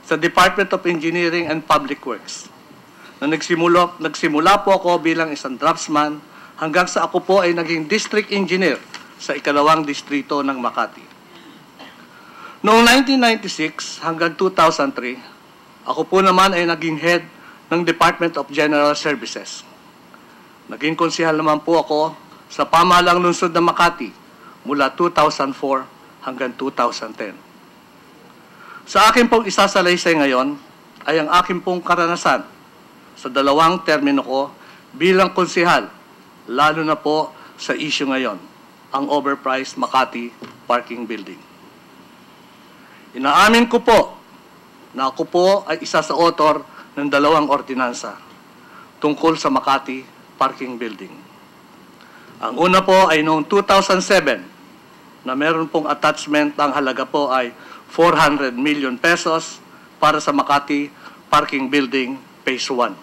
sa Department of Engineering and Public Works. Na nagsimula po ako bilang isang draftsman hanggang sa ako po ay naging district engineer sa ikalawang distrito ng Makati. Noong 1996 hanggang 2003, ako po naman ay naging head ng Department of General Services. Naging konsehal naman po ako sa pamahalang lungsod ng Makati mula 2004 hanggang 2010. Sa akin pong isasalaysay ngayon ay ang akin pong karanasan sa dalawang termino ko bilang konsehal, lalo na po sa issue ngayon, ang overpriced Makati parking building. Inaamin ko po na ako po ay isa sa author ng dalawang ordinansa tungkol sa Makati parking building. Ang una po ay noong 2007 na meron pong attachment, ang halaga po ay 400 million pesos para sa Makati parking building phase 1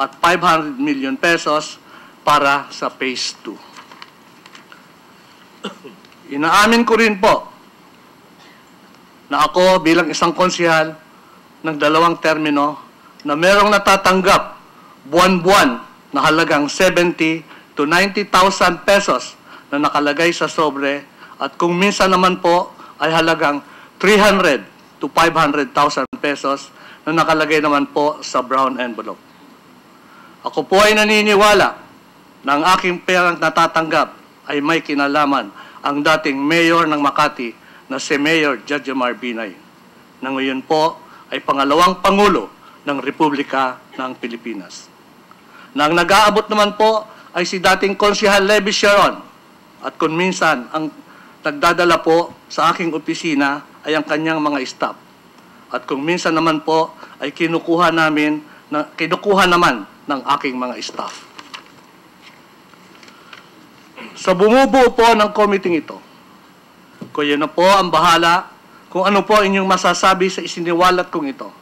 at 500 million pesos para sa phase 2. Inaamin ko rin po na ako bilang isang konsehal ng dalawang termino na merong natatanggap buwan-buwan na halagang 70 to 90,000 pesos na nakalagay sa sobre at kung minsan naman po ay halagang 300 to 500,000 pesos na nakalagay naman po sa brown envelope. Ako po ay naniniwala na ang aking perang natatanggap ay may kinalaman ang dating mayor ng Makati na si Mayor Judgemar Binay, na ngayon po ay pangalawang Pangulo ng Republika ng Pilipinas. Na ang nag-aabot naman po ay si dating Konsehal Levi Sharon at kung minsan ang nagdadala po sa aking opisina ay ang kanyang mga staff. At kung minsan naman po ay kinukuha naman ng aking mga staff. Sa bumubuo po ng committee ito, kayo na po ang bahala kung ano po inyong masasabi sa isiniwalat kong ito.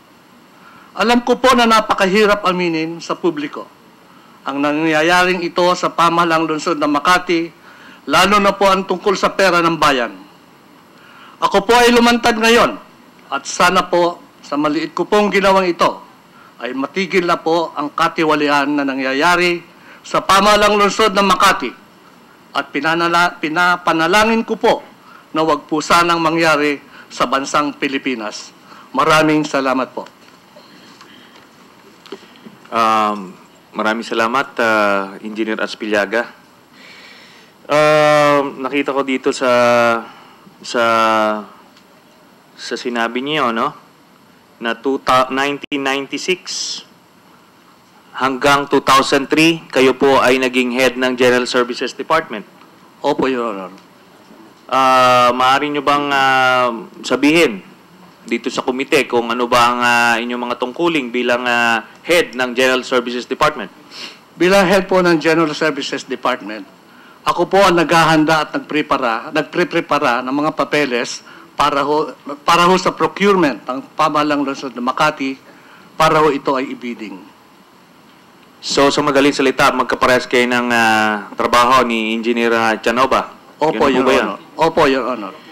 Alam ko po na napakahirap aminin sa publiko ang nangyayaring ito sa pamahalang lungsod ng Makati, lalo na po ang tungkol sa pera ng bayan. Ako po ay lumantad ngayon at sana po sa maliit ko pong ginawang ito ay matigil na po ang katiwalian na nangyayari sa pamahalang lungsod ng Makati at pinapanalangin ko po na wag po sanang mangyari sa bansang Pilipinas. Maraming salamat po. Maraming salamat, Engineer Aspillaga. Nakita ko dito sa sinabi niyo, no? Na 1996 hanggang 2003, kayo po ay naging head ng General Services Department. Opo, Your Honor. Maaari nyo bang sabihin dito sa komite kung ano ba ang inyong mga tungkuling bilang head ng General Services Department? Bilang head po ng General Services Department, ako po ang naghahanda at nagpre-prepara ng mga papeles para ho sa procurement ng pamahalang lungsod ng Makati para ho ito ay ibidding. So, sa madaling salita, magkaparehas kayo ng trabaho ni Engineer Chanova? Opo, Your Honor. Opo, Your Honor.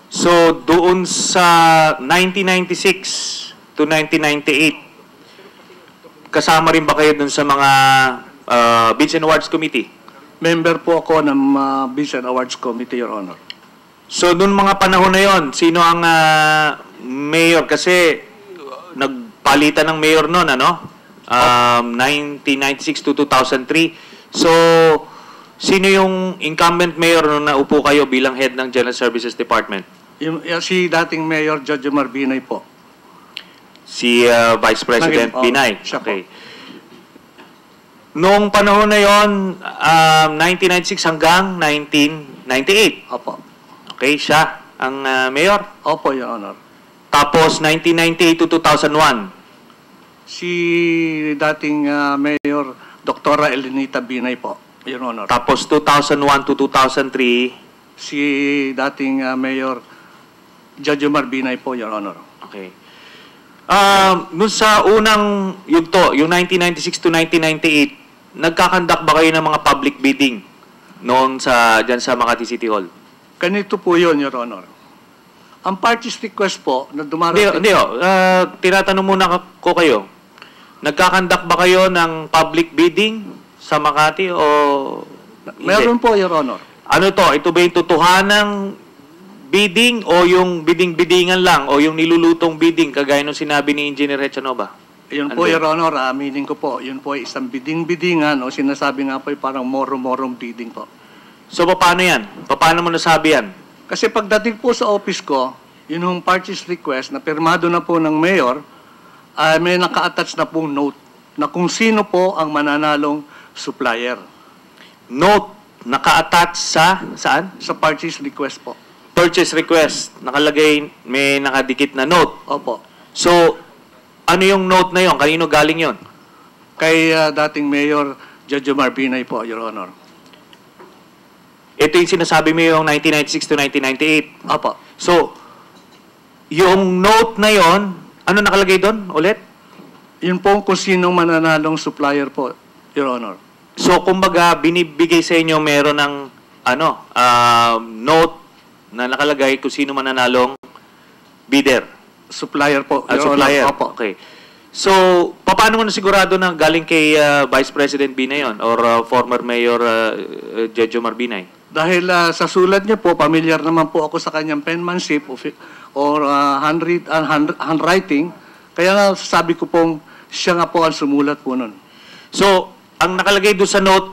So, doon sa 1996 to 1998, kasama rin ba kayo doon sa mga Bids and Awards Committee? Member po ako ng Bids and Awards Committee, Your Honor. So, doon mga panahon na yon, sino ang mayor? Kasi nagpalitan ng mayor noon, ano? 1996 to 2003. So, sino yung incumbent mayor nung naupo kayo bilang head ng General Services Department? Si dating Mayor Judgemar Binay po. Si Vice President Binay. Siya okay. Noong panahon na yon, 1996 hanggang 1998. Opo. Okay, siya ang mayor. Opo, Your Honor. Tapos 1998 to 2001. Si dating Mayor Dr. Elenita Binay po, Your Honor. Tapos 2001 to 2003. Si dating Mayor Judgemar Binay po, Your Honor. Okay. Noon sa unang yugto, yung 1996 to 1998, nagkakandak ba kayo ng mga public bidding noon dyan sa Makati City Hall? Ganito po yun, Your Honor. Ang purchase request po na Hindi, dumarating... hindi ho. Tinatanong muna ko kayo. Nagkakandak ba kayo ng public bidding sa Makati o hindi? Meron po, Your Honor. Ano to? Ito ba yung tutuhanang bidding o yung bidding-biddingan lang o yung nilulutong bidding kagaya nung sinabi ni Engineer Hechanova? Yun Ano po, ba? Your Honor, aminin ko po, yun po ay isang bidding-biddingan o sinasabi nga po ay parang moro-morong bidding po. So, paano yan? Paano mo nasabi yan? Kasi pagdating po sa office ko, yun yung purchase request na pirmado na po ng mayor, may naka-attach na pong note na kung sino po ang mananalong supplier Note, naka-attach sa, saan? sa purchase request po. Purchase request. Nakalagay, may nakadikit na note. Opo. So, ano yung note na yon? Kanino galing yon? Kay dating Mayor Jojo Marbinay po, Your Honor. Ito yung sinasabi mo yung 1996 to 1998. Opo. So, yung note na yon, ano nakalagay doon ulit? Yun po kung sinong mananalong supplier po, Your Honor. So, kumbaga, binibigay sa inyo meron ng note na nakalagay kung sino mananalong bidder. Supplier po, Your Supplier. Honor. Opo. Okay. So, paano mo nasigurado na galing kay Vice President Binay yun or former Mayor Jojo Marbinay? Dahil sa sulat niya po, familiar naman po ako sa kanyang penmanship or handwriting. Kaya nga sabi ko pong siya nga po ang sumulat po nun. So, ang nakalagay doon sa note,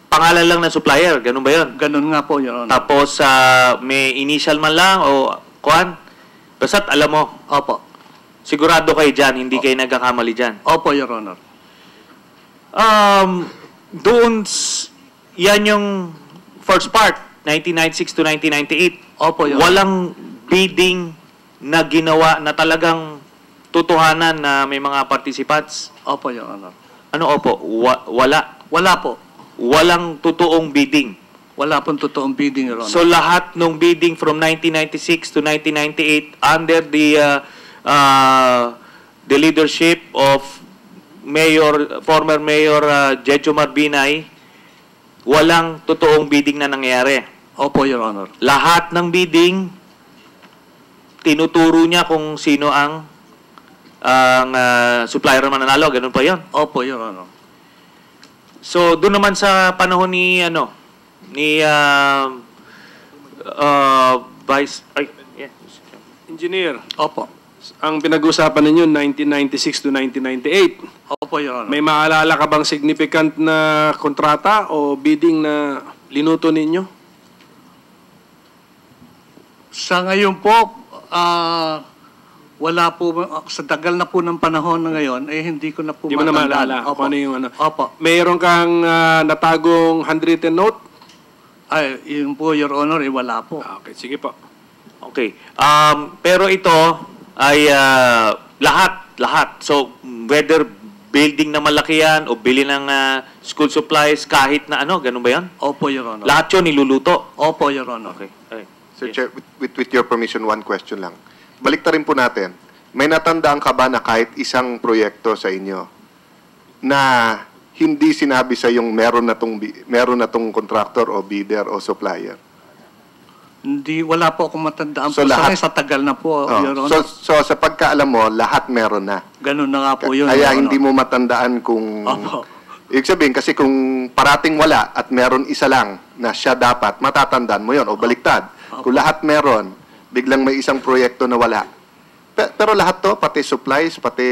pangalan lang ng supplier. Ganun ba yun? Ganun nga po, Your Honor. Tapos, may initial man lang o kuan? Basta't alam mo. Opo. Sigurado kayo dyan, hindi kayo nagkakamali dyan. Opo, Your Honor. Yan yung first part, 1996 to 1998. Opo, Your Honor. Walang bidding na ginawa na talagang tutuhanan na may mga participants. Opo, Your Honor. Ano opo? Wala. Wala po. Walang totoong bidding. Wala pong totoong bidding, Your Honor. So lahat ng bidding from 1996 to 1998 under the leadership of former Mayor Jojo Marbinay, walang totoong bidding na nangyayari. Opo, Your Honor. Lahat ng bidding, tinuturo niya kung sino ang supplier na mananalo. Ganun pa yon. Opo, Your Honor. So, doon naman sa panahon ni Vice... Engineer, Opo. ang pinag-usapan ninyo 1996 to 1998. Opo, Your Honor. May maalala ka bang significant na kontrata o bidding na linuto ninyo? Sa ngayon po, wala po, sa tagal na po ng panahon na ngayon, hindi ko na po Di mo na matandaan. maalala Opo. kung ano yung ano. Opo. Mayroon kang natagong handwritten note? Ay, yun po, Your Honor, wala po. Okay, sige po. Okay. Pero ito ay lahat. So, whether building na malaki yan o bili ng school supplies, kahit na ganun ba yan? Opo, Your Honor. Lahat yun niluluto. Opo, Your Honor. Okay. Okay. Sir Chair, with your permission, one question lang. Balik rin po natin. May natandaan ka ba na kahit isang proyekto sa inyo na hindi sinabi sa yung meron na tong contractor o bidder o supplier? Hindi, wala po akong matandaan So, po. lahat- Sa tagal na po, Oh, Your Honor. so sa pagkaalam mo, lahat meron na. Ganun na nga po yun, Kaya Your hindi Honor. mo matandaan kung... Opo. Ibig sabihin, kasi kung parating wala at meron isa lang na siya dapat, matatandaan mo yon o baliktad. Kung lahat meron, biglang may isang proyekto na wala. Pero lahat to, pati supplies, pati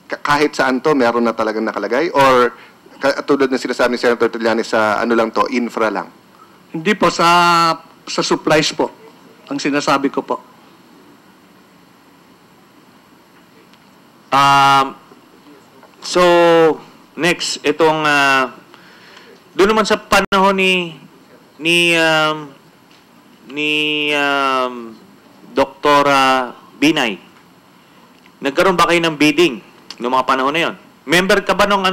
kahit saan to, meron na talagang nakalagay? Or tulad na sinasabi ni Senator Trillanes sa ano lang to, infra lang? Hindi po, sa supplies po. Ang sinasabi ko po. So, next, itong doon naman sa panahon ni Dr. Binay, nagkaroon ba kayo ng bidding noong mga panahon na yon? Member ka ba nung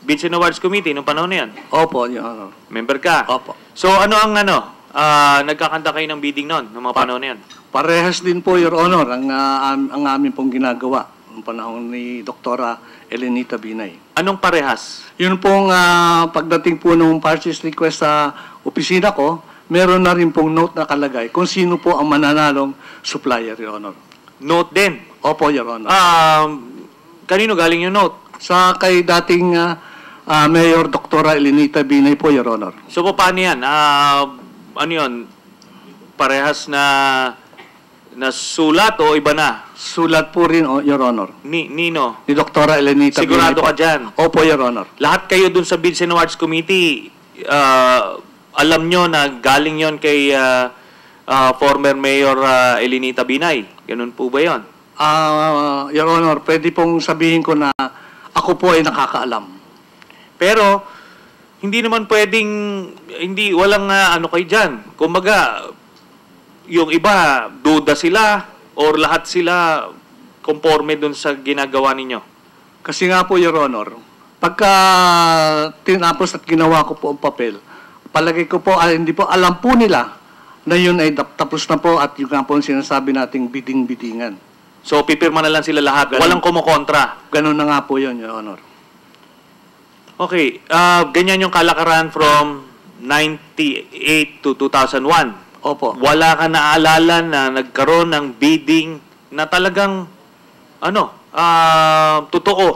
Vincent Awards Committee noong panahon na yon? Opo, Your Honor. Member ka? Opo. So, ano ang nagkakanta kayo ng bidding noon noong mga panahon na yon? Parehas din po, Your Honor, ang amin pong ginagawa noong panahon ni Dr. Elenita Binay. Anong parehas? Yun pong pagdating po ng purchase request sa opisina ko, meron na rin pong note na kalagay kung sino po ang mananalong supplier, Your Honor. Note din. Opo, Your Honor. Kanino galing yung note? Sa kay dating Mayor Dr. Elenita Binay po, Your Honor. So, paano yan? Ano yun? Parehas na sulat o iba na? Sulat po rin, Your Honor. Nino? Ni Dr. Elenita Sigurado Binay po. ka dyan? Opo, Your Honor. Lahat kayo dun sa Bills and Awards Committee, alam nyo na galing yon kay former Mayor Elenita Binay. Ganun po ba yon? Your Honor, pwede pong sabihin ko na ako po ay nakakaalam. Pero, hindi naman pwedeng, walang ano kayo dyan. Kumbaga, yung iba, duda sila, or lahat sila conforme dun sa ginagawa ninyo. Kasi nga po, Your Honor, pagka tinapos at ginawa ko po ang papel, palagay ko po, hindi po alam po nila na yun ay tapos na po at yung nga po ang sinasabi nating biding-bidingan. So, pipirma na lang sila lahat. Ganun. Walang kumukontra. Ganun na nga po yun, Your Honor. Okay. Ganyan yung kalakaran from 98 to 2001. Opo. Wala ka naaalala na nagkaroon ng bidding na talagang totoo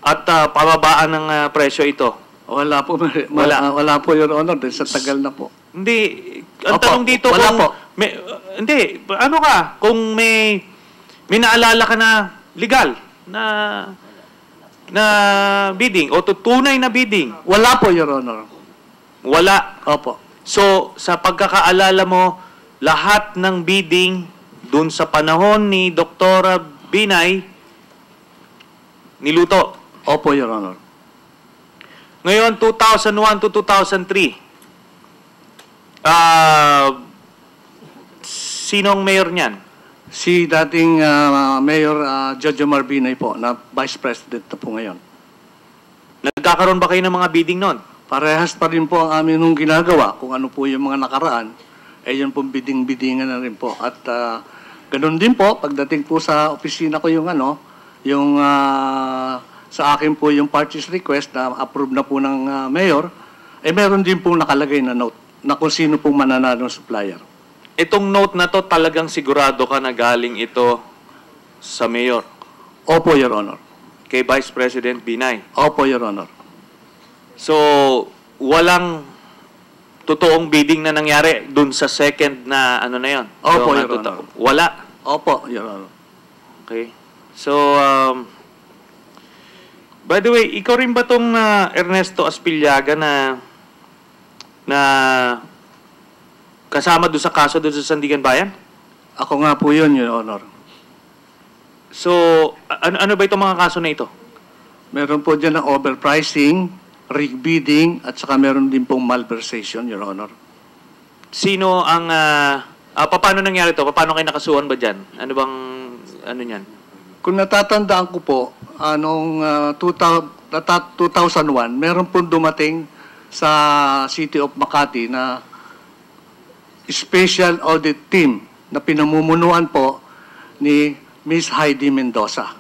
at pababaan ng presyo ito. Wala po, Wala. wala po, Your Honor, dahil sa tagal na po. Hindi. Ang Opo, tanong dito wala kung po. hindi, ano ka? Kung may naalala ka na legal na bidding o tunay na bidding. Wala po, Your Honor. Wala. Opo. So, sa pagkakaalala mo, lahat ng bidding dun sa panahon ni Dr. Binay, niluto. Opo, Your Honor. Ngayon, 2001 to 2003, sinong mayor niyan? Si dating Mayor Jojo Marbinay po, na Vice President na po ngayon. Nagkakaroon ba kayo ng mga bidding nun? Parehas pa rin po ang amin nung ginagawa. Kung ano po yung mga nakaraan, yun pong biding-bidingan na rin po. At ganun din po, pagdating po sa opisina ko yung sa akin po yung purchase request na approve na po ng mayor, meron din pong nakalagay na note na kung sino pong mananalong supplier. Itong note na to, talagang sigurado ka na galing ito sa mayor, Opo, Your Honor. kay Vice President Binay. Opo, Your Honor. So, walang totoong bidding na nangyari dun sa second na ano na yon. Opo, Yung, Your Honor. Wala. Opo, Your Honor. Okay. So, by the way, ikaw rin ba tong Ernesto Aspillaga na kasama doon sa kaso doon sa Sandigan Bayan? Ako nga po yun, Your Honor. So, ano ba itong mga kaso na ito? Meron po dyan ng overpricing, rig bidding, at saka meron din pong malversation, Your Honor. Sino ang... paano nangyari ito? Paano kayo nakasuhan ba dyan? Ano bang... Ano yan? Kung natatandaan ko po, anong 2001, meron pong dumating sa City of Makati na special audit team na pinamumunuan po ni Ms. Heidi Mendoza,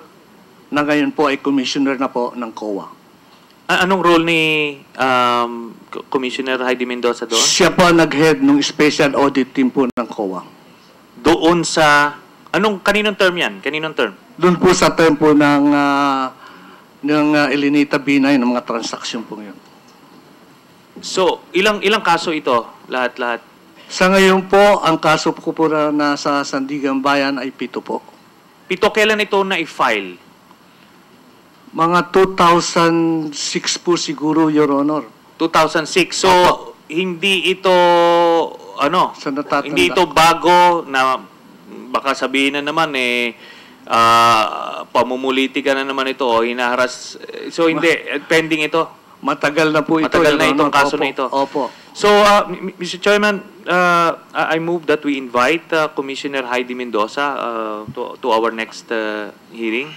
na ngayon po ay commissioner na po ng COA. Anong role ni Commissioner Heidi Mendoza doon? Siya po nag-head ng special audit team po ng COA. Doon sa... Kaninong term yan? Kaninong term? Doon po sa term po ng Elenita Binay ng mga transaksyon po ngayon. So, ilang kaso ito? Lahat-lahat? Sa ngayon po, ang kaso po po na nasa Sandigan Bayan ay 7 po. 7, kailan ito na-file? Mga 2006 po siguro, Your Honor. 2006. So, hindi ito, Sa natatanda. hindi ito bago na baka sabihin na naman pamumuliti ka na naman ito o hinaharas. So, hindi. Pending ito. Matagal na po ito. Matagal na Your itong Honor. kaso Opo, na ito. Opo. So, Mr. Chairman, I move that we invite Commissioner Heidi Mendoza to our next hearing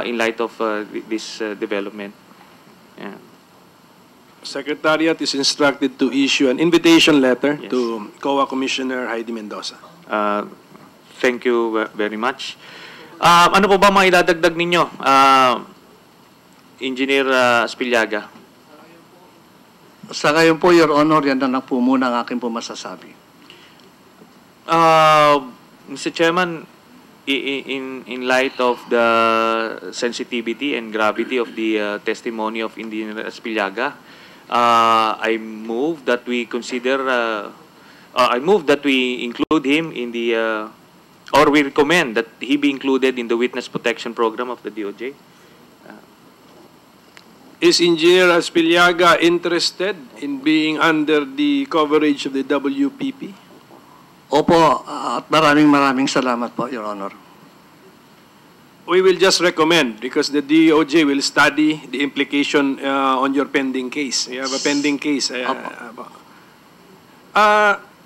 in light of this development. Yeah. Secretariat is instructed to issue an invitation letter Yes. to COA Commissioner Heidi Mendoza. Thank you very much. Ano po ba mga idadagdag ninyo, Engineer Aspillaga? Sa ngayon po, Your Honor, yan na lang po muna ang aking po masasabi. Mr. Chairman, in light of the sensitivity and gravity of the testimony of Engineer Espillaga, I move that we include him in the, or we recommend that he be included in the witness protection program of the DOJ. Is Engineer Espillaga interested in being under the coverage of the WPP? Opo, at maraming salamat po, Your Honor. We will just recommend because the DOJ will study the implication on your pending case. You have a pending case.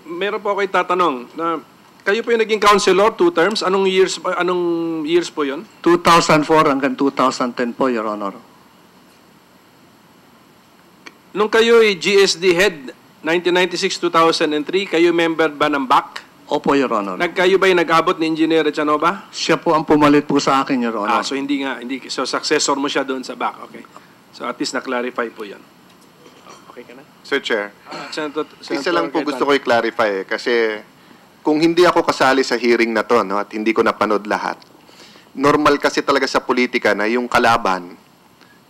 Meron po ako itatanong na kayo po yung naging counselor 2 terms. Anong years po 'yon? 2004 hanggang 2010 po, Your Honor. Nung kayo ay GSD head 1996-2003, kayo member ba ng BAC? Opo, Your Honor. Kayo ba yung nag-abot ni Engineer Echanova? Siya po ang pumalit po sa akin, Your Honor. So so successor mo siya doon sa BAC. Okay. So at least na-clarify po 'yon. Okay ka na? Sir Chair, Senator isa lang po Cayetano. gusto ko i-clarify kasi kung hindi ako kasali sa hearing na to, no, at hindi ko napanood lahat, normal kasi talaga sa politika na yung kalaban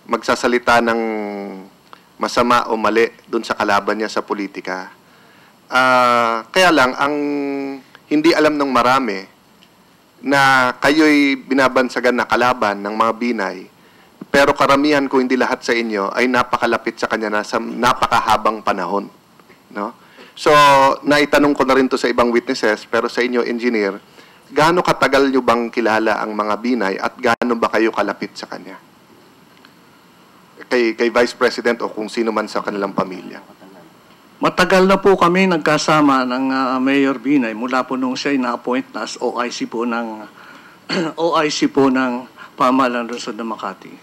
magsasalita ng masama o mali dun sa kalaban niya sa politika. Kaya lang, ang hindi alam ng marami na kayo'y binabansagan na kalaban ng mga Binay, pero karamihan ko hindi lahat sa inyo ay napakalapit sa kanya na sa napakahabang panahon. No? So, naitanong ko na rin to sa ibang witnesses, pero sa inyo, engineer, gaano katagal nyo bang kilala ang mga Binay at gaano ba kayo kalapit sa kanya? Kay Vice President o kung sino man sa kanilang pamilya. Matagal na po kami nagkasama ng Mayor Binay mula po nung siya na-appoint na as OIC po ng OIC po ng pamahalaan ng Lungsod ng Makati.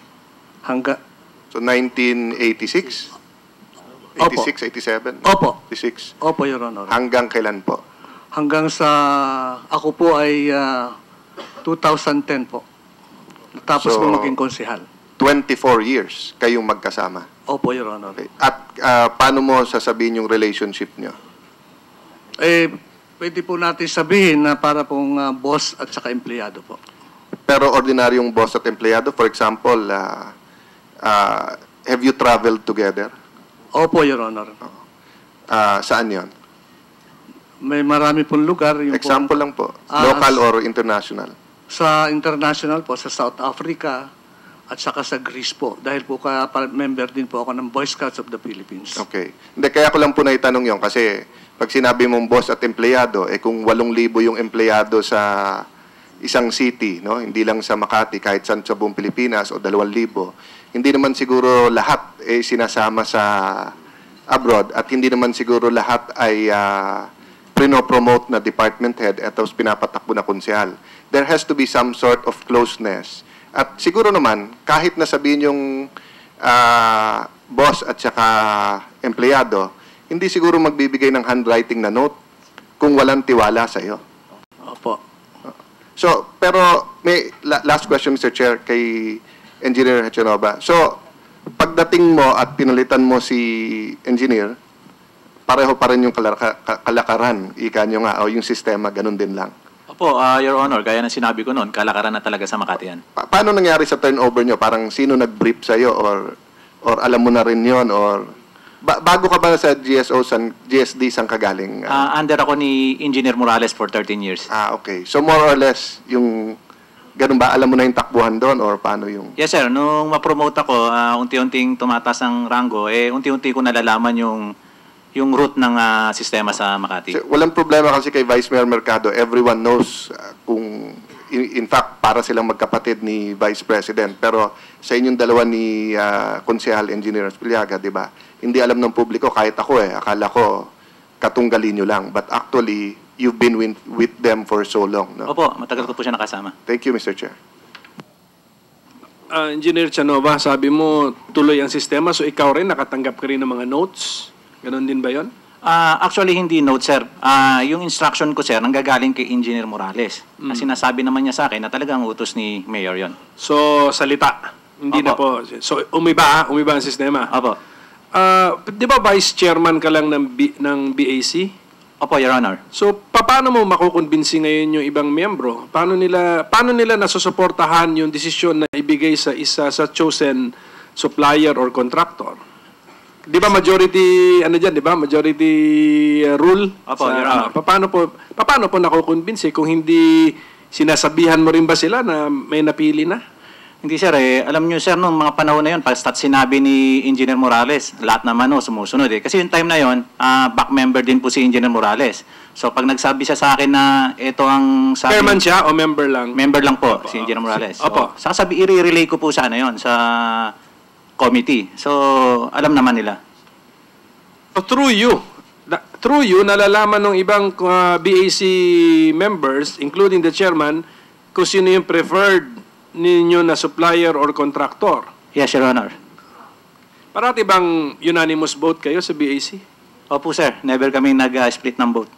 So, 1986? Opo. 86, 87? Opo. 86? Opo, Your Honor. Hanggang kailan po? Hanggang sa ako po ay 2010 po. Tapos So, po maging konsehal. 24 years kayong magkasama. Opo, Your Honor. Okay. At paano mo sasabihin yung relationship nyo? Pwede po natin sabihin na para pong boss at saka empleyado po. Pero ordinaryong boss at empleyado, for example, have you traveled together? Opo, Your Honor. Saan yon? May marami pong lugar. Yung Example lang po. Local or international? Sa international po, sa South Africa at saka sa Greece po. Dahil po member din po ako ng Boy Scouts of the Philippines. Okay. Hindi, kaya ko lang po naitanong yon kasi pag sinabi mong boss at empleyado, kung 8,000 yung empleyado sa isang city, no, hindi lang sa Makati, kahit saan sa buong Pilipinas o 2,000, hindi naman siguro lahat sinasama sa abroad at hindi naman siguro lahat ay prino-promote na department head at tapos pinapatakbo na konsehal. There has to be some sort of closeness. At siguro naman, kahit na sabihin yung boss at saka empleyado, hindi siguro magbibigay ng handwriting na note kung walang tiwala sa iyo. Opo. So, pero may last question, Mr. Chair, kay Engineer Echanova. So, pagdating mo at pinalitan mo si Engineer, pareho pa rin yung kalakaran, ika nyo nga, o yung sistema, ganun din lang. Opo, Your Honor, gaya ng sinabi ko noon, kalakaran na talaga sa Makati yan. Paano nangyari sa turnover nyo? Parang sino nag-brief sa'yo or alam mo na rin yon or bago ka ba sa GSD saan ka galing? Under ako ni Engineer Morales for 13 years. Okay. So more or less, yung ganun ba? Alam mo na yung takbuhan doon or paano yung... Yes, sir. Nung ma-promote ako, unti-unting tumatas ang rango, unti-unti ko nalalaman yung route ng sistema sa Makati. Walang problema kasi kay Vice Mayor Mercado. Everyone knows kung, in fact, para silang magkapatid ni Vice President. Pero sa inyong dalawa ni Konsehal Engineer Espillaga, di ba? Hindi alam ng publiko, kahit ako akala ko katunggalin nyo lang. But actually, you've been with them for so long. No? Opo, matagal ko po siya nakasama. Thank you, Mr. Chair. Engineer Echanova, sabi mo tuloy ang sistema, so ikaw rin nakatanggap ka rin ng mga notes? Ganon din ba yon? Actually, hindi note, sir. Yung instruction ko, sir, nanggagaling kay Engineer Morales. Kasi sinasabi naman niya sa akin na talagang utos ni Mayor yon. So, salita. Hindi Opo. na po. So, umiba ang sistema. Opo. Di ba vice chairman ka lang ng BAC? Opo, Your Honor. So, paano mo makukumbinsi ngayon yung ibang miyembro? Paano nila nasusuportahan yung desisyon na ibigay sa isa sa chosen supplier or contractor? Di ba majority, di ba? Majority rule? Opo, Your Honor. Paano po nakukumbinsi kung hindi sinasabihan mo rin ba sila na may napili na? Hindi sir, alam nyo sir, noong mga panahon na yun, basta sinabi ni Engineer Morales, lahat naman sumusunod Kasi yung time na yun, back member din po si Engineer Morales. So pag nagsabi siya sa akin na ito ang sabi... Chairman siya o member lang? Member lang po, si Engineer Morales. Opo. So, i-relay ko po sa yun, sa committee. So alam naman nila. So through you, nalalaman ng ibang BAC members, including the chairman, kung sino yung preferred ninyo na supplier or contractor. Yes, Your Honor. Parati bang unanimous vote kayo sa BAC? Opo sir, never kami nag-split ng vote.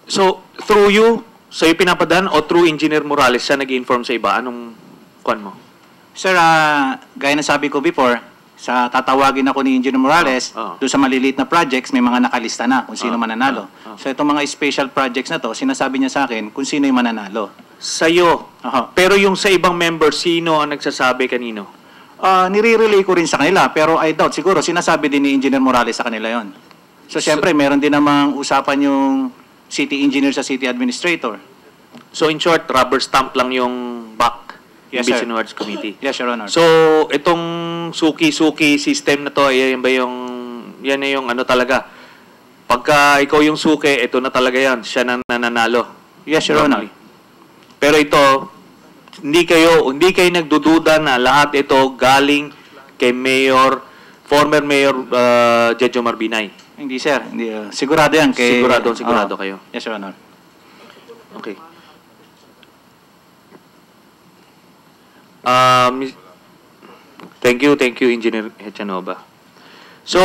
So, through you, sa'yo pinapadaan o through Engineer Morales siya nag-inform sa iba? Anong kwan mo? Sir, gaya na sabi ko before, sa tatawagin ako ni Engineer Morales, doon sa maliliit na projects, may mga nakalista na kung sino mananalo. So itong mga special projects na to, sinasabi niya sa akin kung sino yung mananalo. Sa'yo. Pero yung sa ibang members, sino ang nagsasabi kanino? Nire-relay ko rin sa kanila, pero I doubt, siguro sinasabi din ni Engineer Morales sa kanila yon. So siyempre, meron din namang usapan yung city engineer sa city administrator. So in short, rubber stamp lang yung back Yes, Beach sir. and Wards Committee. Yes, Your Honor. So, itong suki-suki system na to, yan na yung ano talaga. Pagka ikaw yung suki, ito na talaga yan. Siya na nananalo. Yes, Your Honor. Pero ito, hindi kayo nagdududa na lahat ito galing kay former Mayor Jejo Marbinay. Hindi, sir. Hindi, sigurado yan. Sigurado kayo. Yes, Your Honor. Okay. Thank you, Engineer Hechanova. So,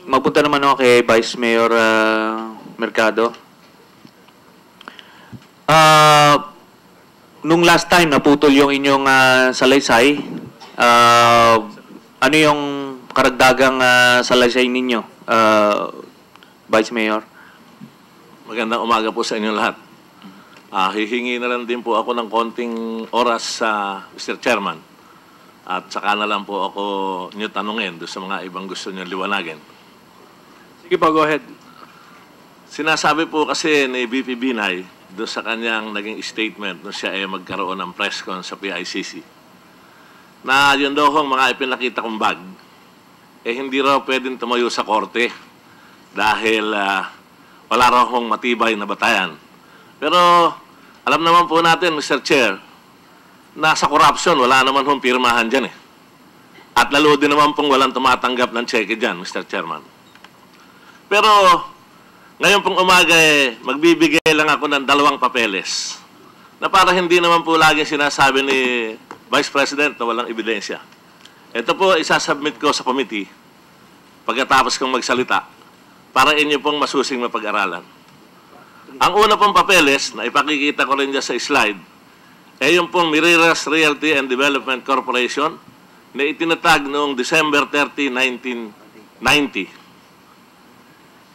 magpunta naman ako kay Vice Mayor Mercado. Nung last time, naputol yung inyong salaysay. Ano yung karagdagang salaysay ninyo, Vice Mayor? Magandang umaga po sa inyo lahat. Hihingi na lang din po ako ng konting oras sa Mr. Chairman. At saka na lang po ako niyo tanungin doon sa mga ibang gusto niyo liwanagin. Sige po, go ahead. Sinasabi po kasi ni VP Binay doon sa kanyang naging statement nung siya ay magkaroon ng press con sa PICC na yun daw hong mga ipinakita kong bag hindi raw pwedeng tumayo sa korte dahil wala raw hong matibay na batayan. Pero alam naman po natin, Mr. Chair, na sa corruption, wala naman hong pirmahan dyan At lalo din naman pong walang tumatanggap ng cheque dyan, Mr. Chairman. Pero ngayon pong umaga magbibigay lang ako ng 2 papeles na para hindi naman po lagi sinasabi ni Vice President na walang ebidensya. Ito po isasubmit ko sa committee pagkatapos kong magsalita para inyo pong masusing mapag-aralan. Ang una pong papeles na ipakikita ko rin dyan sa slide yung pong Miriras Realty and Development Corporation na itinatag noong December 30, 1990.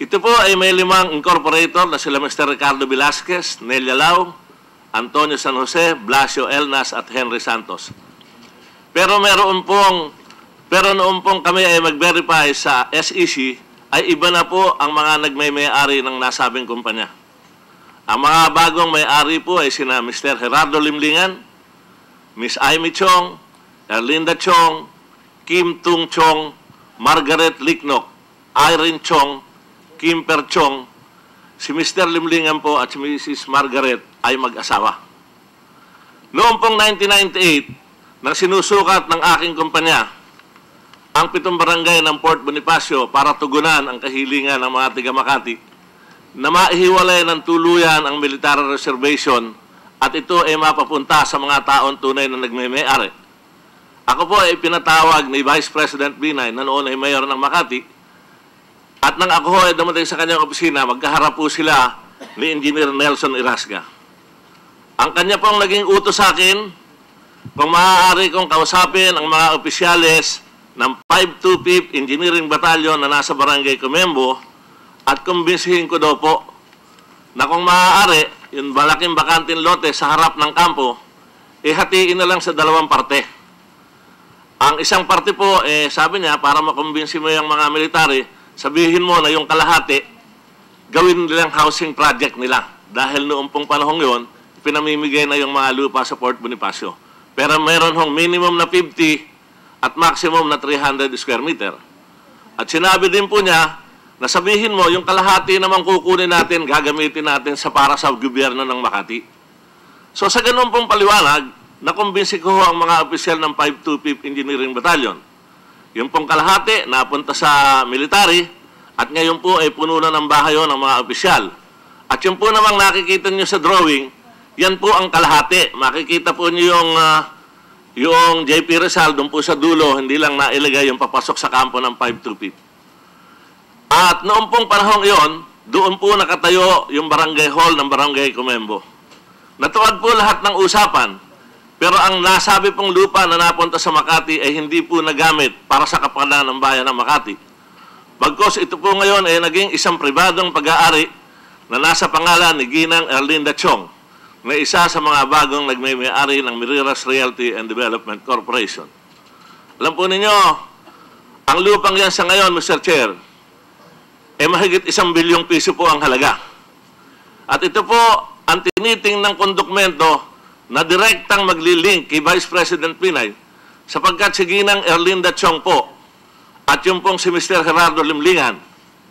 Ito po ay may 5 incorporator na sila Mr. Ricardo Velasquez, Nelia Lau, Antonio San Jose, Blasio Elnas at Henry Santos. Pero noong pong kami ay mag-verify sa SEC ay iba na po ang mga nagmay-may-ari ng nasabing kumpanya. Ang mga bagong may-ari po ay sina Mr. Gerardo Limlingan, Miss Amy Chong, Erlinda Chong, Kim Tung Chong, Margaret Liknok, Irene Chong, Kimper Chong. Si Mr. Limlingan po at si Mrs. Margaret ay mag-asawa. Noong pong 1998, nang sinusukat ng aking kumpanya ang 7 barangay ng Port Bonifacio para tugunan ang kahilingan ng mga tiga Makati, na maihiwalay ng tuluyan ang military reservation at ito ay mapapunta sa mga taon tunay na nagmay-may-ari. Ako po ay pinatawag ni Vice President Binay na noon ay mayor ng Makati at nang ako ay dumating sa kanyang opisina, magkaharap po sila ni Engineer Nelson Irasga. Ang kanya pong naging utos sa akin kung maaari kong kausapin ang mga opisyales ng 525th Engineering Battalion na nasa Barangay Comembo at kumbinsihin ko daw po na kung maaari, yung malaking bakanting lote sa harap ng kampo, hatiin na lang sa dalawang parte. Ang isang parte po, sabi niya, para makumbinsi mo yung mga military, sabihin mo na yung kalahati, gawin nilang housing project nila. Dahil noong pong panahon yun, pinamimigay na yung mga lupa sa Fort Bonifacio. Pero meron hong minimum na 50 at maximum na 300 square meter. At sinabi din po niya, na sabihin mo, yung kalahati naman kukunin natin, gagamitin natin para sa gobyerno ng Makati. So sa ganun pong paliwanag, nakumbinsi ko ang mga opisyal ng 525th Engineering Battalion. Yung pong kalahati, napunta sa military, at ngayon po ay puno na ng bahayon ng mga opisyal. At yung po namang nakikita nyo sa drawing, yan po ang kalahati. Makikita po nyo yung JP Rizal, doon po sa dulo, hindi lang nailagay yung papasok sa kampo ng 525th. At noong pong panahong iyon, doon po nakatayo yung barangay hall ng Barangay Comembo. Natuwad po lahat ng usapan, pero ang nasabi pong lupa na napunta sa Makati ay hindi po nagamit para sa kapakanan ng bayan ng Makati. Bagkos ito po ngayon ay naging isang pribadong pag-aari na nasa pangalan ni Ginang Erlinda Chong, na isa sa mga bagong nagmay-ari ng Miriras Realty and Development Corporation. Alam po ninyo, ang lupang yan sa ngayon, Mr. Chair, mahigit 1 bilyong piso po ang halaga. At ito po ang tinitingnan kong dokumento na direktang maglilink kay Vice President Binay sapagkat si Ginang Erlinda Chong po at yung pong si Mr. Gerardo Limlingan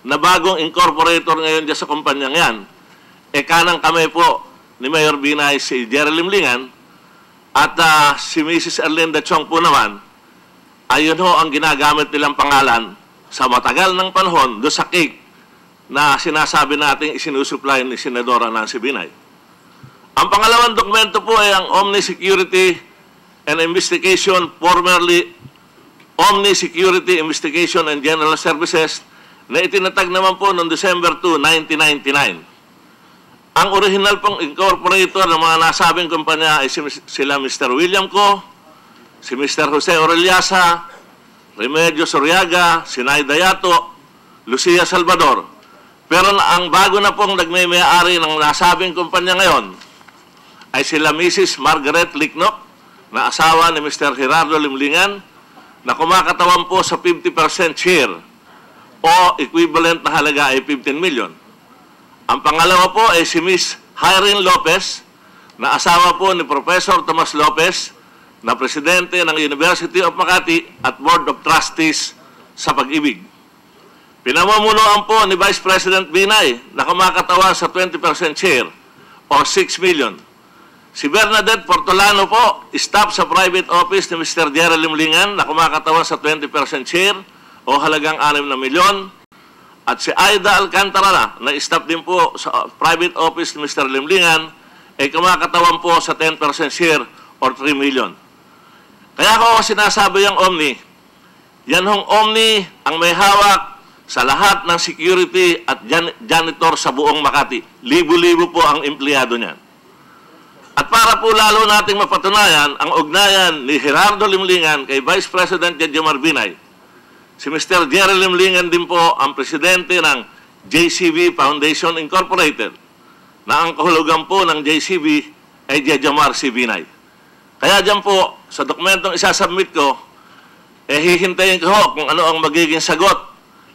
na bagong incorporator ngayon dyan sa kumpanyang yan, kanang kamay po ni Mayor Binay si Jerry Limlingan at si Mrs. Erlinda Chong po naman, ayun ho ang ginagamit nilang pangalan sa matagal ng panahon do sa cake na sinasabi natin isinusupply ni Senadora Nancy Binay. Ang pangalawang dokumento po ay ang Omni Security and Investigation, formerly Omni Security Investigation and General Services, na itinatag naman po noong December 2, 1999. Ang original pong incorporator ng mga nasabing kumpanya ay sila Mr. William Co, si Mr. Jose Orellasa, Remedios Oriaga, Sinay Dayato, Lucia Salvador. Pero ang bago na pong nagmay-ari ng nasabing kumpanya ngayon ay sila Mrs. Margaret Licnoc, na asawa ni Mr. Gerardo Limlingan, na kumakatawan po sa 50% share o equivalent na halaga ay 15 million. Ang pangalawa po ay si Miss Irene Lopez, na asawa po ni Professor Tomas Lopez, na presidente ng University of Makati at Board of Trustees sa Pag-ibig. Pinamumunuan po ni Vice President Binay na kumakatawan sa 20% share o 6 million. Si Bernadette Portolano po, staff sa private office ni Mr. Jerry Limlingan na kumakatawan sa 20% share o halagang 6 na milyon. At si Aida Alcantara na staff din po sa private office ni Mr. Limlingan ay kumakatawan po sa 10% share or 3 million. Kaya ako sinasabi yung Omni, yan hong Omni ang may hawak sa lahat ng security at janitor sa buong Makati. Libo-libo po ang empleyado niyan. At para po lalo nating mapatunayan ang ugnayan ni Gerardo Limlingan kay Vice President Jejomar Binay, si Mr. Jerry Limlingan din po ang presidente ng JCB Foundation Incorporated, na ang kahulugan po ng JCB ay Jejomar C. Binay. Kaya dyan po, sa dokumentong isasubmit ko, hihintayin ko kung ano ang magiging sagot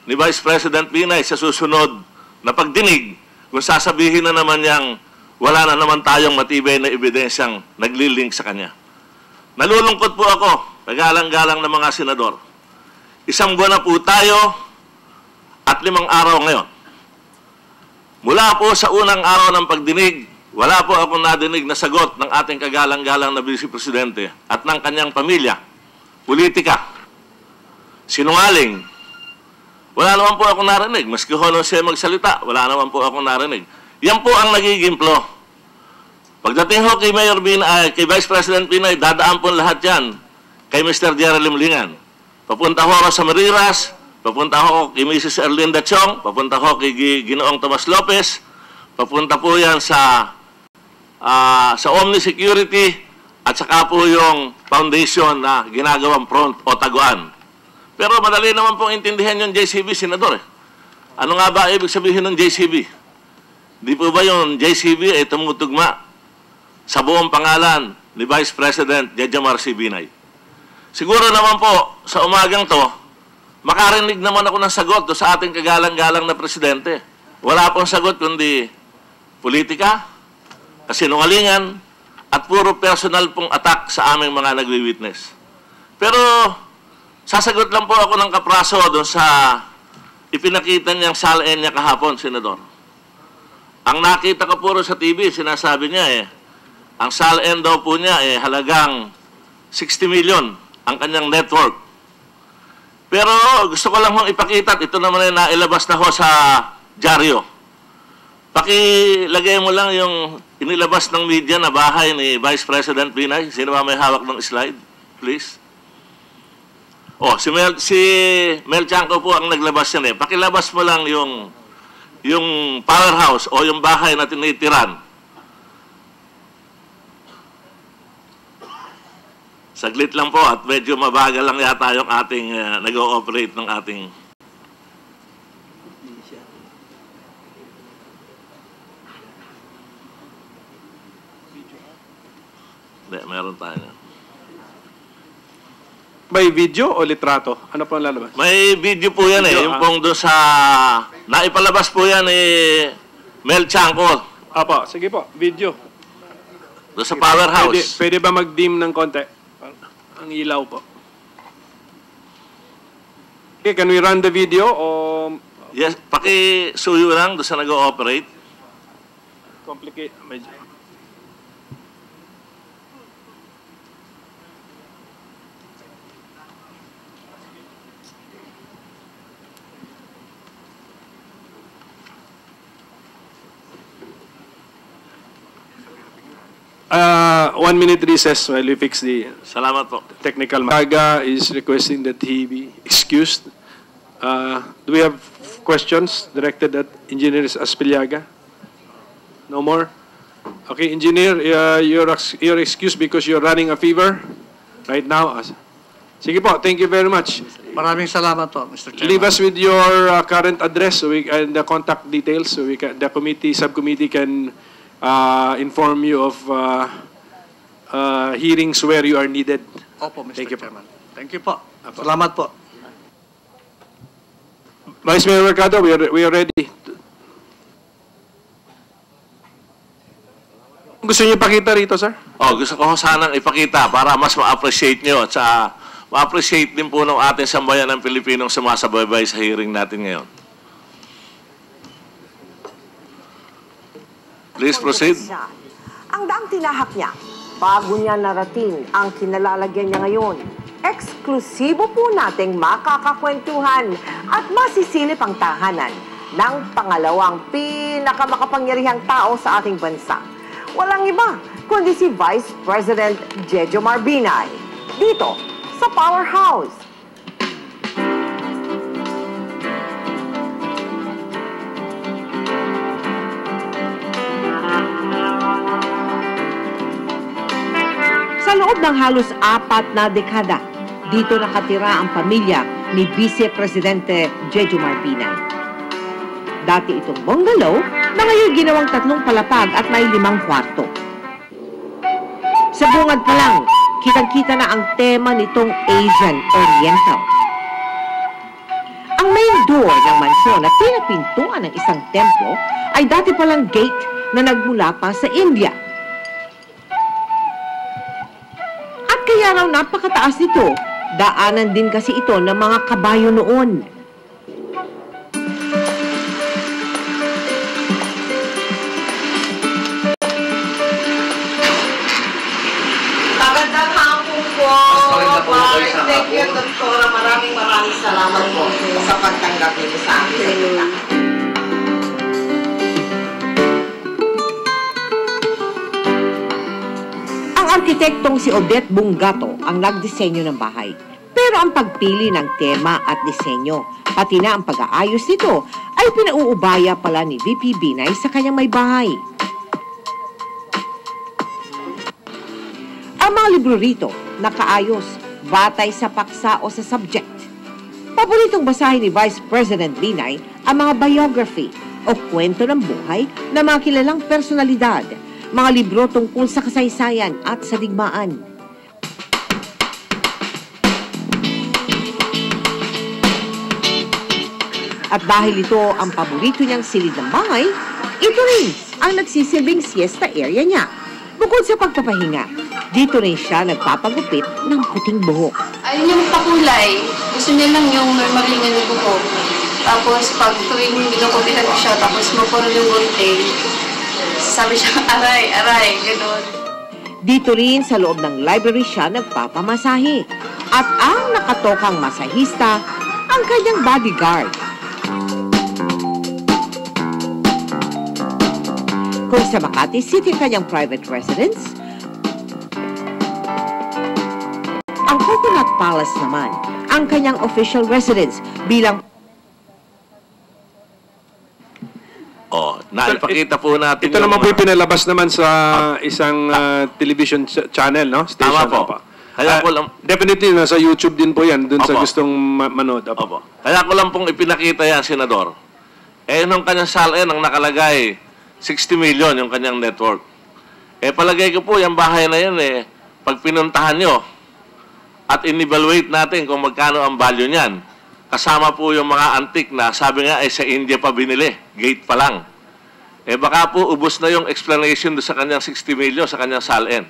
ni Vice President Binay sa susunod na pagdinig kung sasabihin na naman niyang wala na naman tayong matibay na ebidensyang naglilink sa kanya. Nalulungkot po ako, pagalang-galang ng mga senador. 1 buwan na po tayo at 5 araw ngayon. Mula po sa unang araw ng pagdinig, wala po akong nadinig na sagot ng ating kagalang-galang na Vice Presidente at ng kanyang pamilya. Politika. Sinungaling. Wala naman po akong narinig. Maski honong siya magsalita, wala naman po akong narinig. Yan po ang nagiging flow. Pagdating ho kay Mayor Binay, kay Vice President Binay, dadaan po lahat yan kay Mr. Jerry Limlingan. Papunta ho sa Mariras, papunta ho kay Mrs. Erlinda Chong, papunta ho kay Ginoong Tomas Lopez, papunta po yan sa Omni Security at saka po yung foundation na ginagawang front o taguan. Pero madali naman pong intindihan yung JCB, Senador. Ano nga ba ibig sabihin ng JCB? Di po ba yung JCB ay tumutugma sa buong pangalan ni Vice President Jejomar C. Binay? Siguro naman po, sa umagang to, makarinig naman ako ng sagot do sa ating kagalang-galang na presidente. Wala pong sagot kundi politika, kasinungalingan, at puro personal pong attack sa aming mga nagwi-witness. Pero sasagot lang po ako ng kapraso doon sa ipinakita niyang salin niya kahapon, Senador. Ang nakita ko puro sa TV, sinasabi niya ang salin daw po niya halagang 60 million ang kanyang network. Pero gusto ko lang hong ipakita, ito naman ay nailabas na ho sa dyaryo. Pakilagay mo lang yung inilabas ng media na bahay ni Vice President Binay. Sino ba may hawak ng slide? Please. Oh, si Mel Chanco po ang naglabas yan Pakilabas mo lang yung powerhouse o yung bahay na tinitiran. Saglit lang po at medyo mabagal lang yata yung ating nag-ooperate ng ating... Hindi, meron tayo. May video o litrato? Ano po ang lalabas? May video po yan Video, Yung pong doon sa... Naipalabas po yan Mel Chanco. Apo, sige po, video. Doon sa powerhouse. Pwede ba mag-dim ng konti? Ang ilaw po. Okay, can we run the video o Yes, paki-suyo lang doon sa nag-ooperate. complicate? Medyo. One minute recess while we fix the Salamat po. technical. Maga is requesting that he be excused. Do we have questions directed at Engineer Aspiliaga? No more? Okay, Engineer, you're excused because you're running a fever right now. Sige po, thank you very much. Maraming salamat po, Mr. Chairman. Leave us with your current address and the contact details so the subcommittee can inform you of hearings where you are needed. Opo, Mr. Thank you po. Chairman. Thank you po. Salamat po. Vice Mayor Mercado, we are ready. Gusto niyo pakita rito, sir? Gusto ko sanang ipakita para mas ma-appreciate nyo at ma-appreciate din po ng ating sambayan ng Pilipinong sumasabaybay sa hearing natin ngayon. Please proceed. Ang daang tinahak niya, bago niya narating ang kinalalagyan niya ngayon. Eksklusibo po nating makakakwentuhan at masisilip ang tahanan ng pangalawang pinakamakapangyarihang tao sa ating bansa. Walang iba kundi si Vice President Jejomar Binay dito sa Powerhouse. Sa loob ng halos 4 na dekada, dito nakatira ang pamilya ni Vice Presidente Jejomar Binay. Dati itong bungalow na ngayon ginawang 3 palapag at may 5 kwarto. Sa bungad pa lang, kitang-kita na ang tema nitong Asian Oriental. Ang main door ng mansyon at pinapintuan ng isang templo ay dati palang gate na nagmula pa sa India. At kaya raw napakataas nito, daanan din kasi ito ng mga kabayo noon. Magandang hapon po. Thank you, Doktora. Maraming salamat po sa pagtanggap niyo sa amin. Ang arkitektong si Odette Bungato ang nagdisenyo ng bahay. Pero ang pagpili ng tema at disenyo, pati na ang pag-aayos nito, ay pinauubaya pala ni VP Binay sa kanyang may bahay. Ang mga libro rito, nakaayos, batay sa paksa o sa subject. Paboritong basahin ni Vice President Binay ang mga biography o kwento ng buhay ng mga kilalang personalidad, mga libro tungkol sa kasaysayan at sa digmaan. At dahil ito ang paborito niyang silid ng bahay, ito rin ang nagsisilbing siesta area niya. Bukod sa pagpapahinga, dito rin siya nagpapagupit ng puting buhok. Ayun yung pakulay. Gusto niya lang yung normal yung buhok. Tapos pag tuwing binukupitan ko siya, tapos mapuro yung gunting, sabi siya, aray, aray, gano'n. Dito rin sa loob ng library siya nagpapamasahe. At ang nakatokang masahista, ang kanyang bodyguard. Kung sa Makati City kanyang private residence, ang Coconut Palace naman ang kanyang official residence bilang naipakita po natin Ito naman po yung pinalabas naman sa isang television channel, no? Station. Tama po. Kaya ko lang, Definitely, nasa YouTube din po yan, dun sa Opo. gustong manood. Opo. Kaya ko lang pong ipinakita yan, Senador. Nung kanyang salin, ang nakalagay, 60 million yung kanyang network. Palagay ko po, yung bahay na yun, pag pinuntahan nyo, at in-evaluate natin kung magkano ang value niyan, kasama po yung mga antique na, sabi nga, sa India pa binili, gate pa lang. Baka po, ubos na yung explanation sa kanyang 60 million, sa kanyang salin.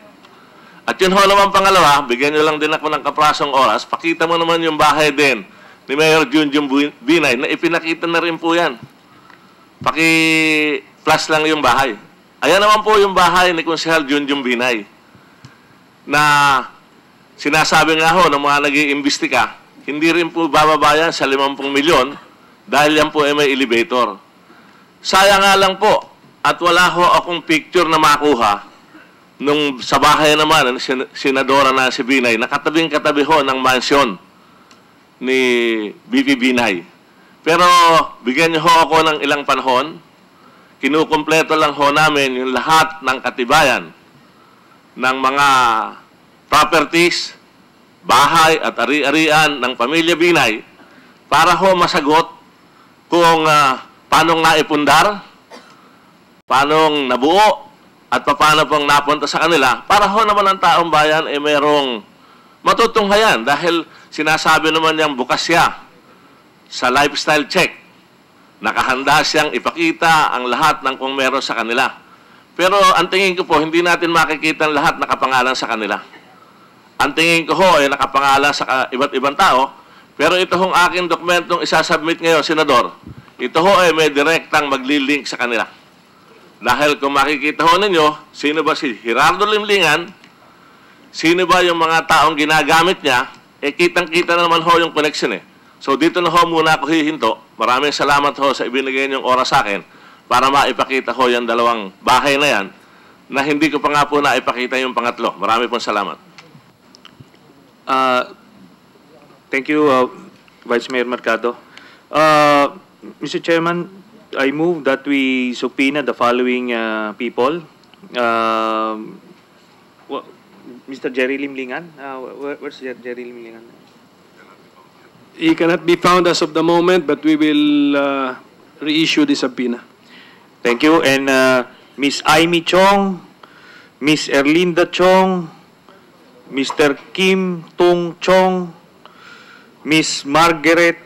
At yun ho naman pangalawa, bigyan nyo lang din ako ng kaprasong oras, pakita mo naman yung bahay din ni Mayor Junjun Binay na ipinakita na rin po yan. Paki-plus lang yung bahay. Ayan naman po yung bahay ni Konsehal Junjun Binay na sinasabi nga ho ng mga nag-iimbestiga, hindi rin po bababayan sa 50 milyon dahil yan po ay may elevator. Sayang nga lang po at wala ho akong picture na makuha nung sa bahay naman ng Senadora Nancy Binay, nakatabing-katabi ho ng mansion ni BP Binay. Pero bigyan niyo ho ako ng ilang panahon, kinukumpleto lang ho namin yung lahat ng katibayan ng mga properties, bahay at ari-arian ng pamilya Binay para ho masagot kung paanong naipundar, paanong nabuo, at paano pong napunta sa kanila, para ho naman ang taong bayan ay mayroong matutunghayan dahil sinasabi naman niyang bukas siya sa lifestyle check. Nakahanda siyang ipakita ang lahat ng kung meron sa kanila. Pero ang tingin ko po, hindi natin makikita ang lahat nakapangalan sa kanila. Ang tingin ko ho ay nakapangalan sa iba't ibang tao, pero ito hong aking dokumentong isasubmit ngayon, Senador, ito ho ay may direktang maglilink sa kanila. Dahil kung makikita ho ninyo, sino ba si Gerardo Limlingan, sino ba yung mga taong ginagamit niya, kitang-kita na naman ho yung connection So dito na ho muna ako hihinto. Maraming salamat ho sa ibinigay niyong oras sa akin para maipakita ho yung dalawang bahay na yan na hindi ko pa nga po naipakita yung pangatlo. Marami pong salamat. Thank you, Vice Mayor Mercado. Mr. Chairman, I move that we subpoena the following people. Mr. Jerry Limlingan? Where's Jerry Limlingan? He cannot be found as of the moment, but we will reissue the subpoena. Thank you. And Miss Aimee Chong, Miss Erlinda Chong, Mr. Kim Tung Chong, Miss Margaret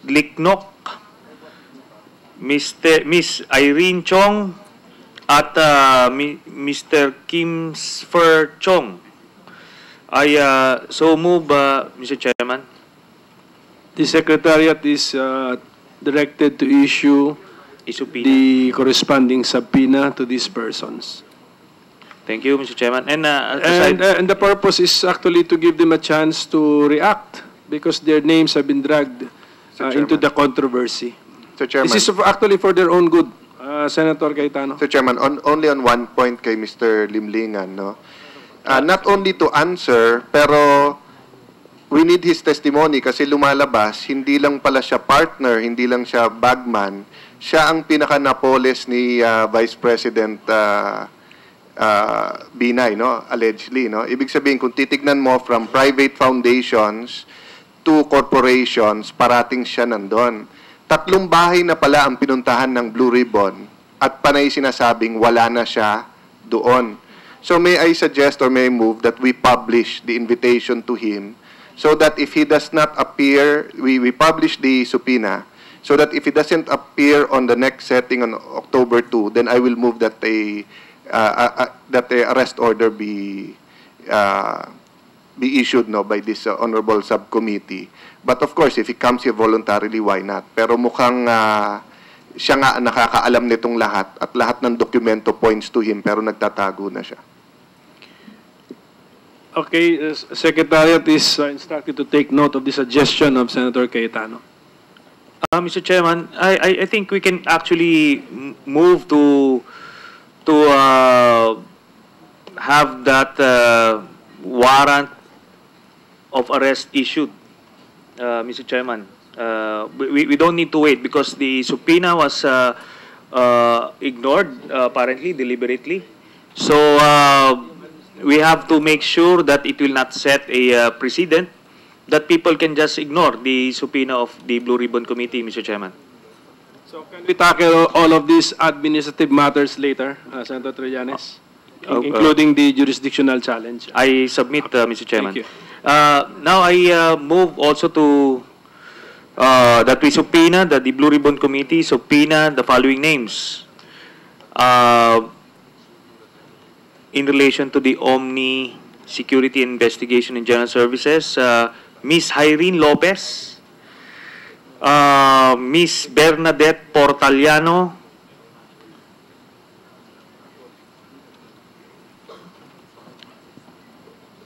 Liknok, Miss Irene Chong, at Mr. Kim Sfer Chong. I so move, Mr. Chairman. The Secretariat is directed to issue the corresponding subpoena to these persons. Thank you, Mr. Chairman. And And the purpose is actually to give them a chance to react because their names have been dragged into the controversy. Mr. Chairman. This is actually for their own good, Senator Cayetano. Mr. Chairman, only on one point kay Mr. Limlingan, no? Not only to answer, pero we need his testimony kasi lumalabas, hindi lang pala siya partner, hindi lang siya bagman, siya ang pinaka-Napoles ni Vice President Binay, no? Allegedly, no? Ibig sabihin, kung titignan mo from private foundations two corporations, parating siya nandun. 3 bahay na pala ang pinuntahan ng Blue Ribbon at panay sinasabing wala na siya doon. So may I suggest or may I move that we publish the invitation to him so that if he does not appear, we publish the subpoena so that if he doesn't appear on the next setting on October 2, then I will move that a arrest order be issued by this honorable subcommittee. But of course, if he comes here voluntarily, why not? Pero mukhang siya nga nakakaalam nitong lahat at lahat ng dokumento points to him pero nagtatago na siya. Okay, Secretariat is instructed to take note of the suggestion of Senator Cayetano. Mr. Chairman, I think we can actually move to have that warrant of arrest issued, Mr. Chairman. We don't need to wait because the subpoena was ignored apparently deliberately. So we have to make sure that it will not set a precedent that people can just ignore the subpoena of the Blue Ribbon Committee, Mr. Chairman. So can we tackle all of these administrative matters later, Senator Trillanes, including the jurisdictional challenge? I submit, Mr. Chairman. Thank you. Now I move also to that we subpoena, that the Blue Ribbon Committee subpoena the following names in relation to the Omni Security Investigation and General Services, Ms. Irene Lopez, Ms. Bernadette Portaliano,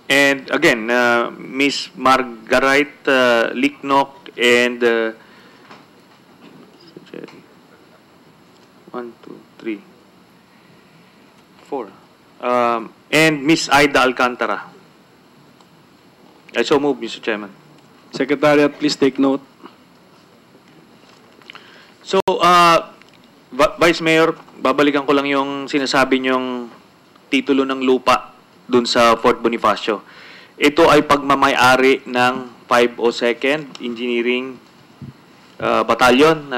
and again, Ms. Margarite Liknok and 1, 2, 3, 4, and Ms. Aida Alcantara. I so move, Mr. Chairman. Secretariat, please take note. So, Vice Mayor, babalikan ko lang yung sinasabi niyong titulo ng lupa dun sa Fort Bonifacio. Ito ay pagmamay-ari ng 502nd Engineering Battalion.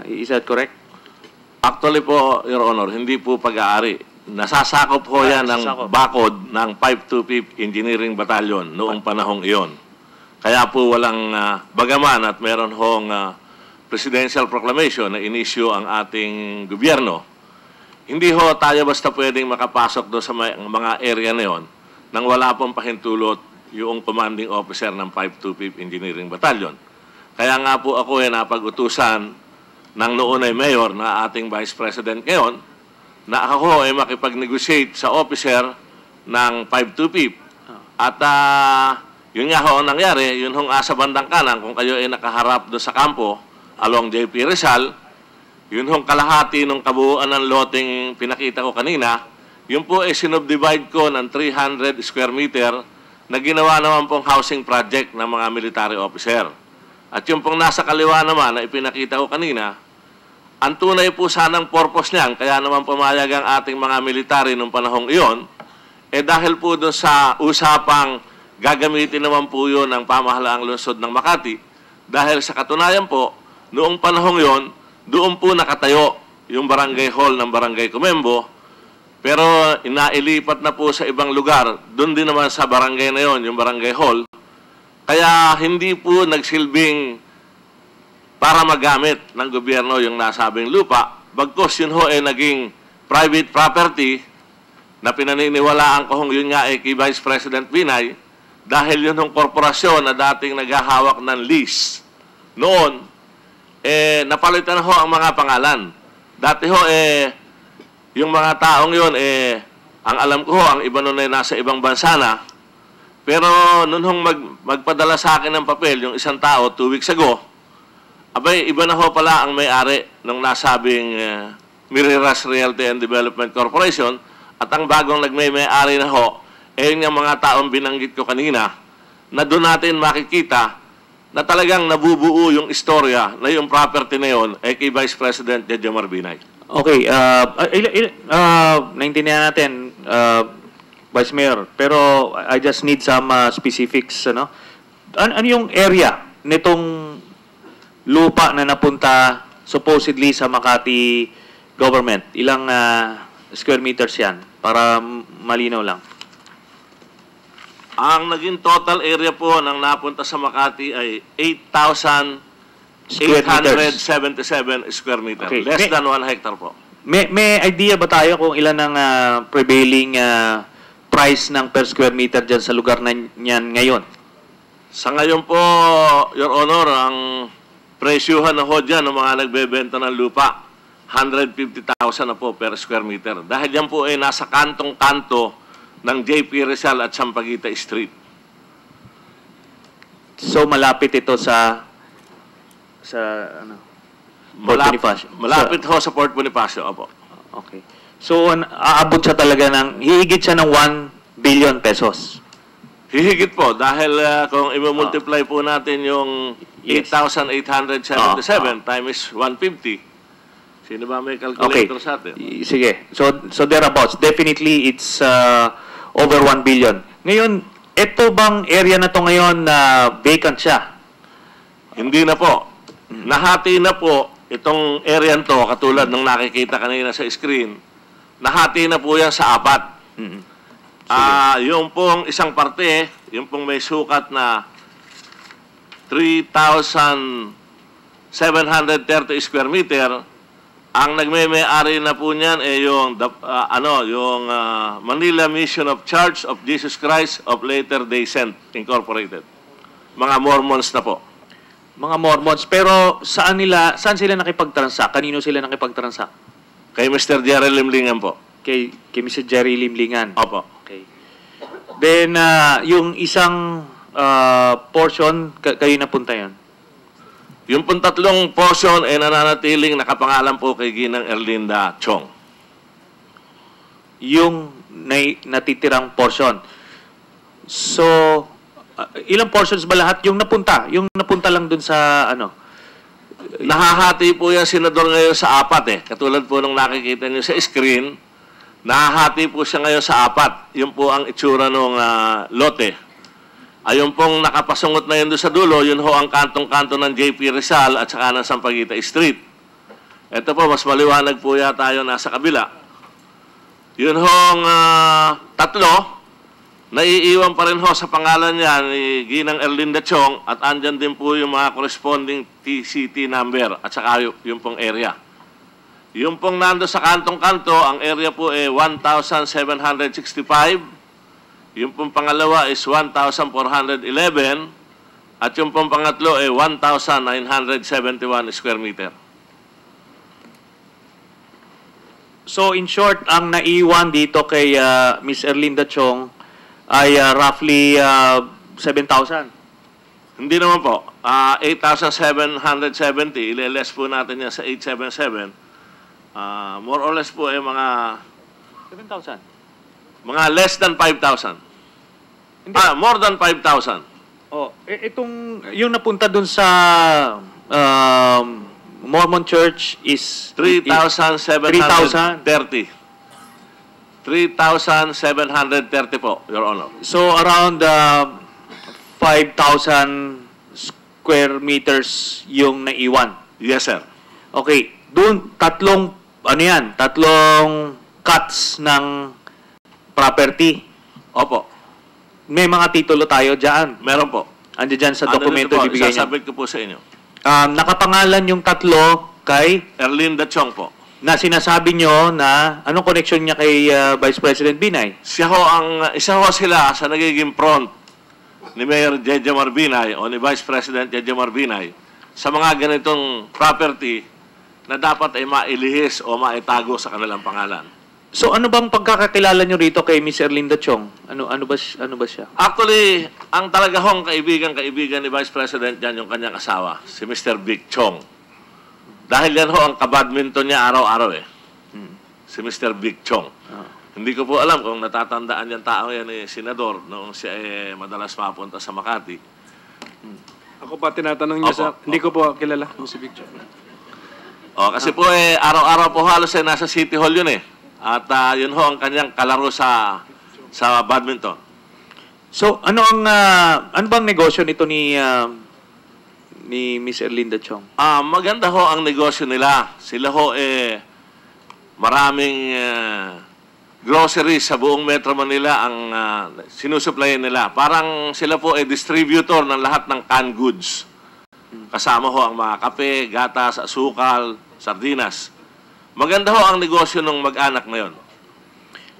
Is that correct? Actually po, Your Honor, hindi po pag-aari. Nasasakop po yan ng bakod ng 525 Engineering Battalion noong panahong iyon. Kaya po walang bagaman at meron hong presidential proclamation na inisyu ang ating gobyerno. Hindi ho tayo basta pwedeng makapasok doon sa mga area na yon nang wala pong pahintulot yung commanding officer ng 525 Engineering Battalion. Kaya nga po ako ay napag-utusan ng noon ay mayor na ating vice president ngayon na ako ay makipag-negotiate sa officer ng 525. At yun nga ho ang nangyari, yun hong asa bandang kanan, kung kayo ay nakaharap doon sa kampo along JP Rizal, yun hong kalahati ng kabuuan ng loteng pinakita ko kanina, yun po ay sinubdivide ko ng 300 square meter na ginawa naman pong housing project ng mga military officer. At yung pong nasa kaliwa naman na ipinakita ko kanina, ang tunay po sanang purpose niyan, kaya naman pumayag ang ating mga military nung panahong iyon, dahil po doon sa usapang gagamitin naman po yun ng pamahalaang lungsod ng Makati, dahil sa katunayan po, noong panahong iyon, doon po nakatayo yung barangay hall ng Barangay Comembo, pero inailipat na po sa ibang lugar, doon din naman sa barangay na yon, yung barangay hall, kaya hindi po nagsilbing para magamit ng gobyerno yung nasabing lupa, bagkos yun ho ay naging private property na pinaniniwalaan ko yun nga ay kay Vice President Binay dahil yun hong korporasyon na dating naghahawak ng lease. Noon, napalitan ho ang mga pangalan. Dati ho, yung mga taong yun, ang alam ko ho, ang iba nun ay nasa ibang bansa na. Pero noon hong magpadala sa akin ng papel, yung isang tao, 2 weeks ago, abay, iba na ho pala ang may-ari ng nasabing Miriras Realty and Development Corporation at ang bagong nagmay-ari na ho, yun yung mga taong binanggit ko kanina na doon natin makikita na talagang nabubuo yung istorya na yung property na yun ay kay Vice President Jejomar Binay. Okay, naintindihan natin, Vice Mayor, pero I just need some specifics, ano? Ano yung area nitong lupa na napunta supposedly sa Makati government, ilang square meters yan? Para malinaw lang. Ang naging total area po ng napunta sa Makati ay 8,877 square meter. Okay. Less than 1 hectare po. May idea ba tayo kung ilan ang prevailing price ng per square meter dyan sa lugar na yan ngayon? Sa ngayon po, Your Honor, ang presyuhan na ho dyan ng mga nagbebenta ng lupa, 150,000 na po per square meter. Dahil yan po ay nasa kantong-kanto ng JP Rizal at Sampaguita Street. So malapit ito sa ano? Port Bonifacio. Malapit ho sa Port Bonifacio, opo. Okay. So aabot siya talaga hihigit siya ng 1 billion pesos. Hihigit po dahil kung i-multiply po natin yung 8,877 times 150. Sino ba may calculator sa atin? Sige. So thereabouts. Definitely it's over 1 billion. Ngayon, ito bang area na to ngayon na vacant siya? Hindi na po. Nahati na po itong area to, katulad ng nakikita kanina sa screen. Nahati na po yan sa 4. Yung pong isang parte, yung pong may sukat na 3,730 square meter, ang nagme-may-ari na po niyan ay yung Manila Mission of Church of Jesus Christ of Latter-day Saints Incorporated. Mga Mormons na po. Mga Mormons. Pero saan sila nakipag-transact? Kanino sila nakipag-transact? Kay Mr. Jerry Limlingan po. Kay Mr. Jerry Limlingan. Opo. Okay. Then, yung isang portion, kayo napunta yun? Yung pong tatlong portion ay nananatiling nakapangalan po kay Ginang Erlinda Chong. Yung natitirang portion. So, ilang portions ba lahat? Yung napunta lang dun sa ano? Nahahati po yan, Senador, ngayon sa 4 Katulad po nung nakikita niyo sa screen, nahahati po siya ngayon sa 4. Yun po ang itsura ng lote. Ayun pong nakapasungot na yun doon sa dulo, yun ho ang kantong-kanto ng JP Rizal at saka ng Sampaguita Street. Ito po, mas maliwanag po yata tayo nasa kabila. Yun hong 3, naiiwan pa rin ho sa pangalan niya ni Ginang Erlinda Chong at andyan din po yung mga corresponding TCT number at saka yung pong area. Yung pong nando sa kantong-kanto, ang area po ay 1,765. Yung pong pangalawa is 1,411 at yung pong pangatlo ay 1,971 square meter. So in short, ang naiwan dito kay Ms. Erlinda Chong ay roughly 7,000. Hindi naman po. 8,770. Ile-less po natin yan sa 877. More or less po ay mga 7,000. Mga less than 5,000. More than 5,000. Oh, yung napunta dun sa Mormon Church is 3,730. 3,730 po, Your Honor. So around 5,000 square meters yung naiwan. Yes, sir. Okay, doon tatlong cuts ng property. Opo. May mga titulo tayo dyan. Meron po. Andiyan dyan sa dokumento bibigay niya. Isasabit ko po sa inyo. Nakapangalan yung tatlo kay Erlinda Chong po. Na sinasabi nyo na anong connection niya kay Vice President Binay? Isa ho sila sa nagiging front ni Mayor Jejomar Binay o ni Vice President Jejomar Binay sa mga ganitong property na dapat ay mailihis o maitago sa kanilang pangalan. So ano bang pagkakakilala nyo rito kay Miss Erlinda Chong? Ano ba siya? Actually, ang talaga hong kaibigan ni Vice President yan yung kanyang asawa, si Mr. Vic Chong. Dahil yan ho ang kabadminton niya araw-araw si Mr. Vic Chong. Hindi ko po alam kung natatandaan yung tao yan ni Senador noong siya madalas mapunta sa Makati. Ako pa tinatanong niya hindi ko po kilala si Vic Chong. Kasi po araw-araw po halos nasa City Hall yun At yun ho ang kanyang kalaro sa badminton. So ano bang negosyo nito ni ni Miss Erlinda Chong? Maganda ho ang negosyo nila. Sila ho maraming groceries sa buong Metro Manila ang sinusuplayan nila. Parang sila po distributor ng lahat ng canned goods. Kasama ho ang mga kape, gatas, asukal, sardinas. Maganda ho ang negosyo ng mag-anak na yon.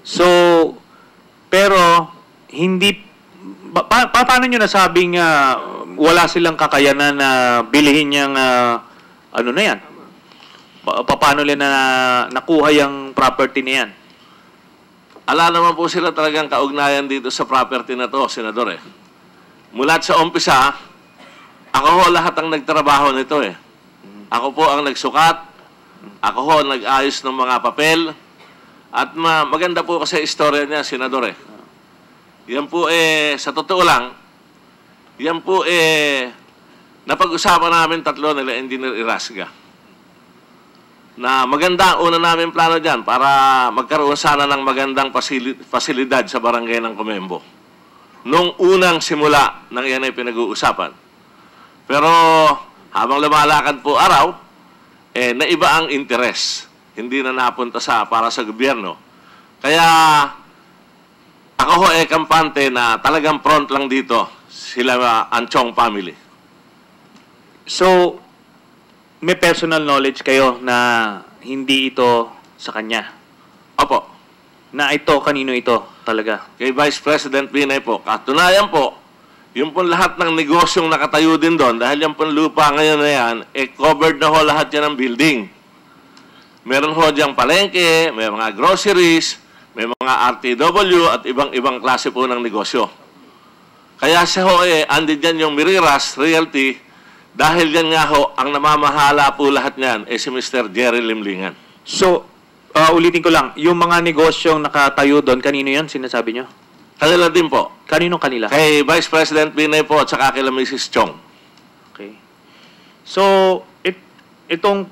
So, pero hindi paano nyo nasabing wala silang kakayanan na bilihin niyang ano na yan? Paano nila na nakuha yung property na yan? Ala naman po sila talagang kaugnayan dito sa property na to, Senador. Mula sa umpisa, ako ho lahat ang nagtrabaho nito Ako po ang nagsukat, ako ho ang nag-ayos ng mga papel, at maganda po kasi istorya niya, Senador. Yan po sa totoo lang, yan po napag-usapan namin tatlo nila Engineer Irasga. Na maganda ang una namin plano dyan para magkaroon sana ng magandang pasilidad sa barangay ng Comembo. Nung unang simula ng yan ay pinag-uusapan. Pero habang lumalakad po araw, naiba ang interes. Hindi na napunta para sa gobyerno. Kaya ako ho kampante na talagang front lang dito sila ang Chong family. So, may personal knowledge kayo na hindi ito sa kanya? Opo. Na ito, kanino ito talaga? Kay Vice President Binay po. Katunayan po, yung po lahat ng negosyong nakatayo din doon, dahil yung po lupa ngayon na yan, covered na ho lahat yan ng building. Meron ho diyang palengke, may mga groceries, may mga RTW at ibang-ibang klase po ng negosyo. Kaya siya ho andi dyan yung Miriras Realty. Dahil yan nga ho, ang namamahala po lahat niyan si Mr. Jerry Limlingan. So, ulitin ko lang, yung mga negosyong nakatayo doon, kanino yan sinasabi nyo? Kanila din po. Kaninong kanila? Kay Vice President Binay po at saka kay Mrs. Chong. Okay. So, itong,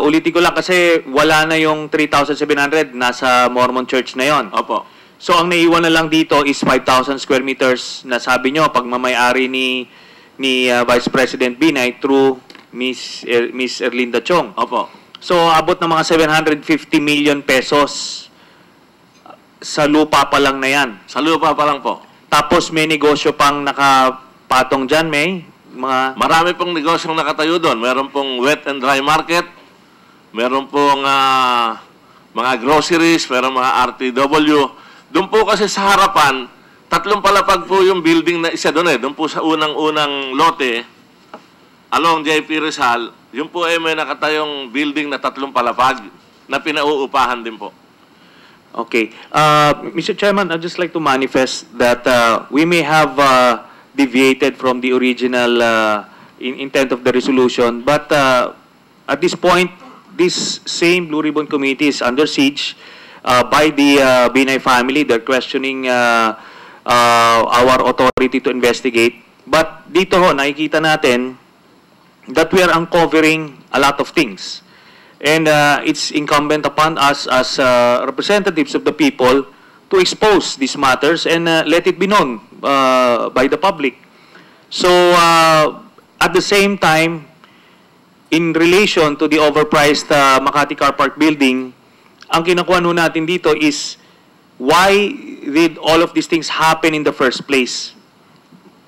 ulitin ko lang kasi wala na yung 3,700 nasa Mormon Church na yon. Opo. So, ang naiwan na lang dito is 5,000 square meters na sabi nyo, pagmamayari ni Vice President Binay through Miss Erlinda Chong. Opo. So, abot ng mga 750 million pesos sa lupa pa lang na yan. Sa lupa pa lang po. Tapos may negosyo pang nakapatong dyan, may mga... Marami pong negosyong nakatayo doon. Meron pong wet and dry market. Meron pong mga groceries. Meron mga RTW. Doon po kasi sa harapan, 3 palapag po yung building na isa doon Doon po sa unang-unang lote, along JP Rizal, yung po may nakatayong building na 3 palapag na pinauupahan din po. Okay. Mr. Chairman, I'd just like to manifest that we may have deviated from the original intent of the resolution, but at this point, this same Blue Ribbon Committee is under siege by the Binay family. They're questioning our authority to investigate. But dito ho, nakikita natin that we are uncovering a lot of things. And it's incumbent upon us as representatives of the people to expose these matters and let it be known by the public. So, at the same time, in relation to the overpriced Makati Car Park building, ang kinukuha nun natin dito is why did all of these things happen in the first place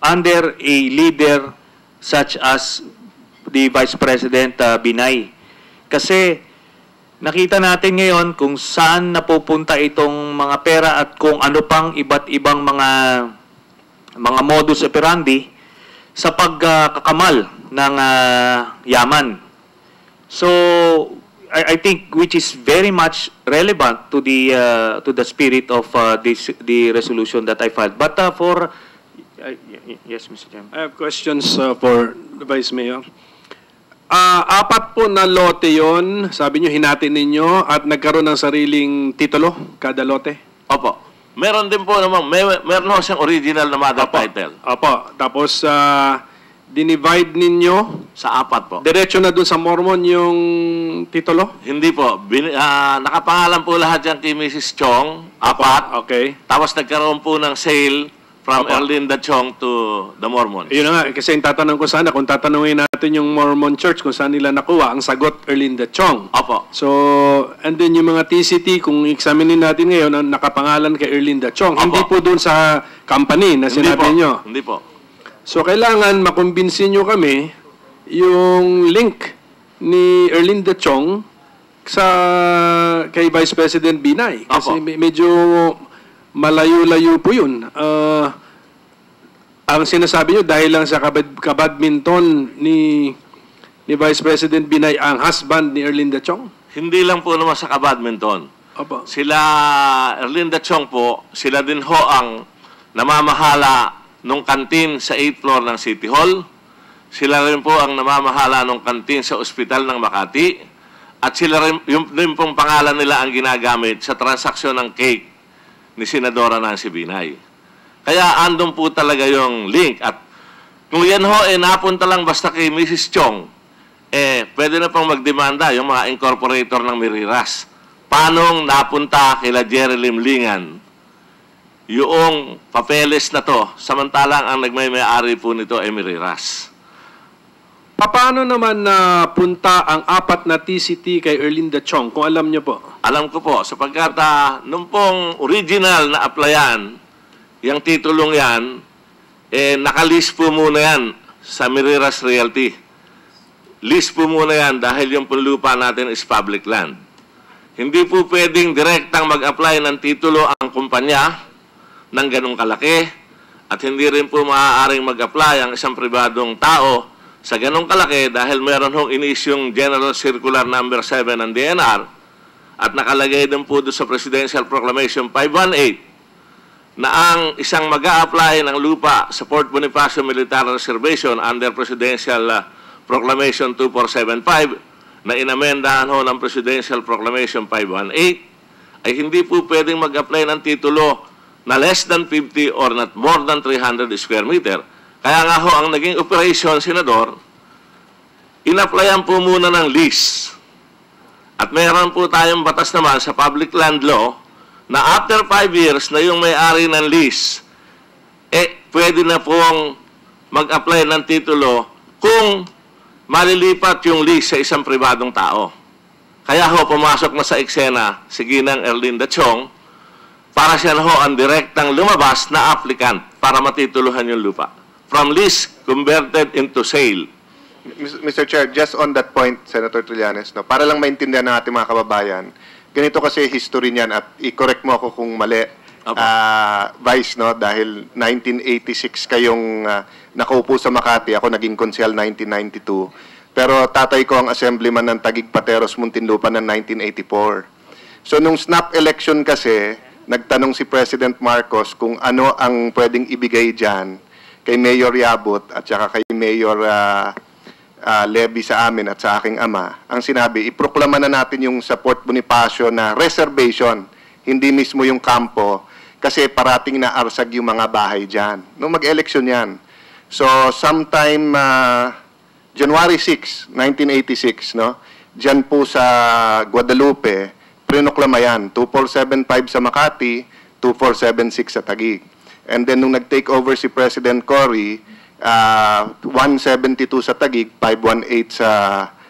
under a leader such as the Vice President Binay? Kasi nakita natin ngayon kung saan napupunta itong mga pera at kung ano pang iba't ibang mga modus operandi sa pagkakamal ng yaman. So I think which is very much relevant to the spirit of the resolution that I filed. But yes, Mr. Chairman. I have questions for the Vice Mayor. 4 po na lote yon, sabi nyo, hinati ninyo at nagkaroon ng sariling titulo kada lote? Opo. Meron din po naman, meron ho siyang original na mother title. Opo. Tapos, dinivide ninyo? Sa 4 po. Diretso na dun sa Mormon yung titulo? Hindi po. Nakapangalan po lahat yan kay Mrs. Chong, 4. Okay. Tapos nagkaroon po ng sale from Opo. Erlinda Chong to the Mormons. Yun na nga, kasi yung tatanong ko sana, kung tatanungin natin yung Mormon Church kung saan nila nakuha, ang sagot, Erlinda Chong. Opo. So, and then yung mga TCT, kung examinin natin ngayon, ang nakapangalan kay Erlinda Chong. Opo. Hindi po doon sa company na sinabi nyo. Hindi po. So, kailangan makumbinsin nyo kami yung link ni Erlinda Chong kay Vice President Binay. Kasi Opo. medyo malayo-layo po yun. Ang sinasabi nyo, dahil lang sa kabadminton ni Vice President Binay ang husband ni Erlinda Chong? Hindi lang po naman sa kabadminton. Opo. Sila, Erlinda Chong po, sila din ho ang namamahala nung kantin sa 8th floor ng City Hall. Sila rin po ang namamahala nung kantin sa ospital ng Makati. At sila rin, yung pong pangalan nila ang ginagamit sa transaksyon ng cake ni Senadora Nancy Binay. Kaya andun po talaga yung link. At kung yan ho, napunta lang basta kay Mrs. Chong, pwede na pong magdemanda yung mga incorporator ng Miriras. Paano napunta kila Jerry Limlingan yung papeles na to, samantalang ang nagmay-may-ari po nito ay Miriras. Paano naman napunta ang 4 na TCT kay Erlinda Chong, kung alam nyo po? Alam ko po, sapagkat nung pong original na applyan, yung titulong yan, nakalist po muna yan sa Miriras Realty. List po muna yan dahil yung lupa natin is public land. Hindi po pwedeng direktang mag-apply ng titulo ang kumpanya ng ganong kalaki at hindi rin po maaaring mag-apply ang isang pribadong tao sa ganong kalaki dahil meron hong inisyong General Circular Number 7 ng DNR at nakalagay din po doon sa Presidential Proclamation 518 na ang isang mag-a-apply ng lupa sa Fort Bonifacio Military Reservation under Presidential Proclamation 2475 na inamendahan ho ng Presidential Proclamation 518 ay hindi po pwedeng mag-apply ng titulo na less than 50 or not more than 300 square meter. Kaya nga ho, ang naging operation, Senador, in-applyan po muna ng lease. At mayroon po tayong batas naman sa public land law na after 5 years na yung may-ari ng lease, pwede na pong mag-apply ng titulo kung malilipat yung lease sa isang pribadong tao. Kaya ho, pumasok na sa eksena si Ginang Erlinda Chong para siya na ho ang direktang lumabas na applicant para matituluhan yung lupa. From lease converted into sale. Mr. Chair, just on that point, Senator Trillanes, no, para lang maintindihan ng ating mga kababayan, ganito kasi history niyan at i-correct mo ako kung mali, Vice, no, dahil 1986 kayong nakaupo sa Makati, ako naging konsehal 1992, pero tatay ko ang assemblyman ng Taguig Pateros Muntinlupa ng 1984. So nung snap election kasi, nagtanong si President Marcos kung ano ang pwedeng ibigay dyan kay Mayor Yabut at saka kay Mayor Levy sa amin at sa aking ama. Ang sinabi, iproklama na natin yung sa Fort Bonifacio na reservation, hindi mismo yung kampo, kasi parating na arsag yung mga bahay dyan. Nung mag-election yan. So, sometime January 6, 1986, no? Dyan po sa Guadalupe, prinoklama yan. 2475 sa Makati, 2476 sa Taguig. And then, nung nag-take over si President Cory, 172 sa Taguig, 518 sa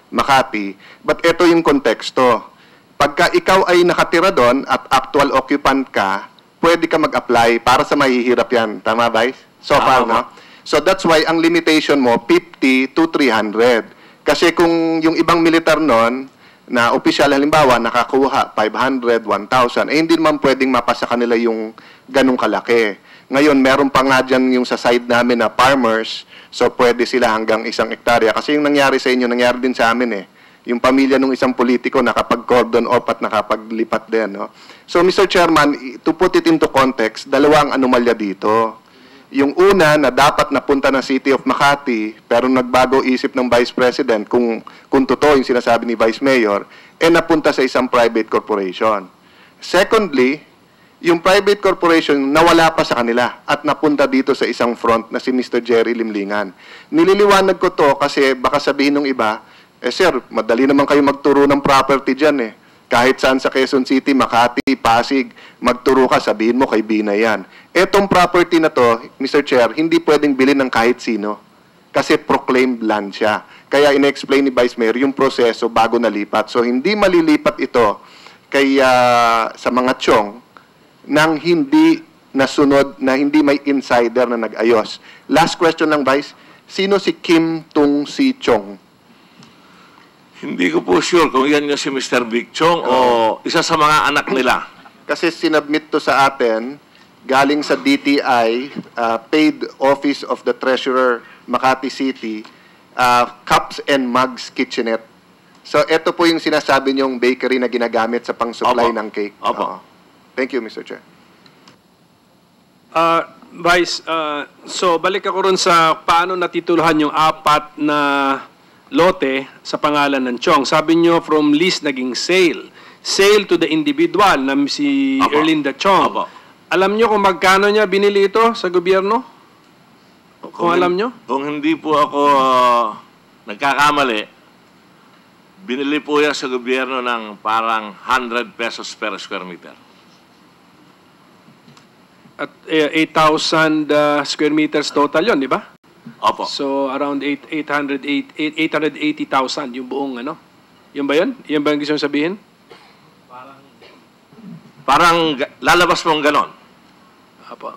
Makati. But ito yung konteksto. Pagka ikaw ay nakatira doon at actual occupant ka, pwede ka mag-apply para sa mahihirap yan. Tama, Vice? So far, no? So that's why ang limitation mo, 50 to 300. Kasi kung yung ibang militar noon, na opisyal, halimbawa, nakakuha 500, 1,000, hindi naman pwedeng mapasa kanila yung ganong kalaki. Ngayon, meron pa nga dyan yung sa side namin na farmers, so pwede sila hanggang 1 hektarya. Kasi yung nangyari sa inyo, nangyari din sa amin Yung pamilya ng isang politiko nakapag-cordon off at nakapaglipat din. No? So, Mr. Chairman, to put it into context, dalawang anomalya dito. Yung una na dapat napunta ng City of Makati, pero nagbago isip ng Vice President kung totoo yung sinasabi ni Vice Mayor, napunta sa isang private corporation. Secondly, yung private corporation nawala pa sa kanila at napunta dito sa isang front na si Mr. Jerry Limlingan. Nililiwanag ko to kasi baka sabihin ng iba, sir, madali naman kayo magturo ng property dyan Kahit saan sa Quezon City, Makati, Pasig, magturo ka, sabihin mo kay Bina yan. Etong property na to, Mr. Chair, hindi pwedeng bilhin ng kahit sino. Kasi proclaimed land siya. Kaya in-explain ni Vice Mayor yung proseso bago nalipat. So hindi malilipat ito kaya sa mga tiyong nang hindi nasunod, na hindi may insider na nag-ayos. Last question lang, Vice. Sino si Kim Tung Si Chong? Hindi ko po sure kung yan yung si Mr. Big Chong o isa sa mga anak nila. Kasi sinubmit to sa atin, galing sa DTI, Paid Office of the Treasurer, Makati City, Cups and Mugs Kitchenette. So, ito po yung sinasabi niyong bakery na ginagamit sa pang-supply Opo. ng cake. Opo. Oo. Thank you, Mr. Chair. Vice, so balik ako rin sa paano natituluhan yung 4 na lote sa pangalan ng Chong. Sabi nyo from lease naging sale. Sale to the individual na si Opo. Erlinda Chong. Opo. Alam nyo kung magkano niya binili ito sa gobyerno? Kung alam nyo? Kung hindi po ako nagkakamali, binili po yan sa gobyerno ng parang 100 pesos per square meter. At 8,000 square meters total yon, di ba? Opo. So around 880,000 yung buong ano? Yun ba yun? Yun ba yung gusto mong sabihin? Parang lalabas mong ganon. Apo.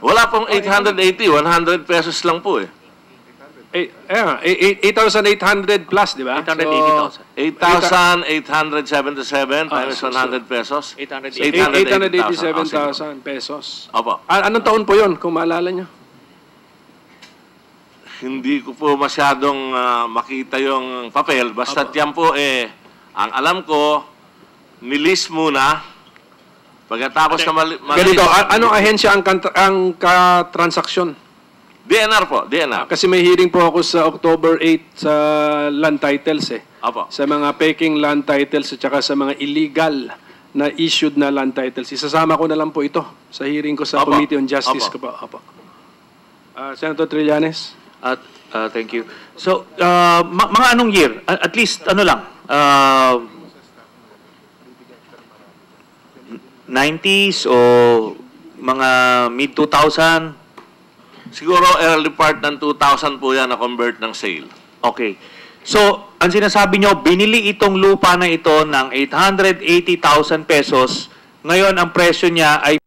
Wala pong 880, 100 pesos lang po eh. 8,800 plus, di ba? 880,000. 8,877 times 100 pesos. 887,000 pesos. Opo. Anong taon po yun, kung maalala nyo? Hindi ko po masyadong makita yung papel. Basta yan po ang alam ko, nilis muna. Pagkatapos na Ganito, anong ahensya ang katransaksyon? DNR po, DNR. Kasi may hearing po ako sa October 8 sa land titles Opo. Sa mga faking land titles at saka sa mga illegal na issued na land titles. Isasama ko na lang po ito sa hearing ko sa Opo. Committee on Justice. Opo. Opo. Senator Trillanes? Thank you. So, mga anong year? At least, ano lang, 90s o mga mid-2000? Siguro early part ng 2000 po yan na-convert ng sale. Okay. So, ang sinasabi nyo, binili itong lupa na ito ng 880,000 pesos. Ngayon, ang presyo niya ay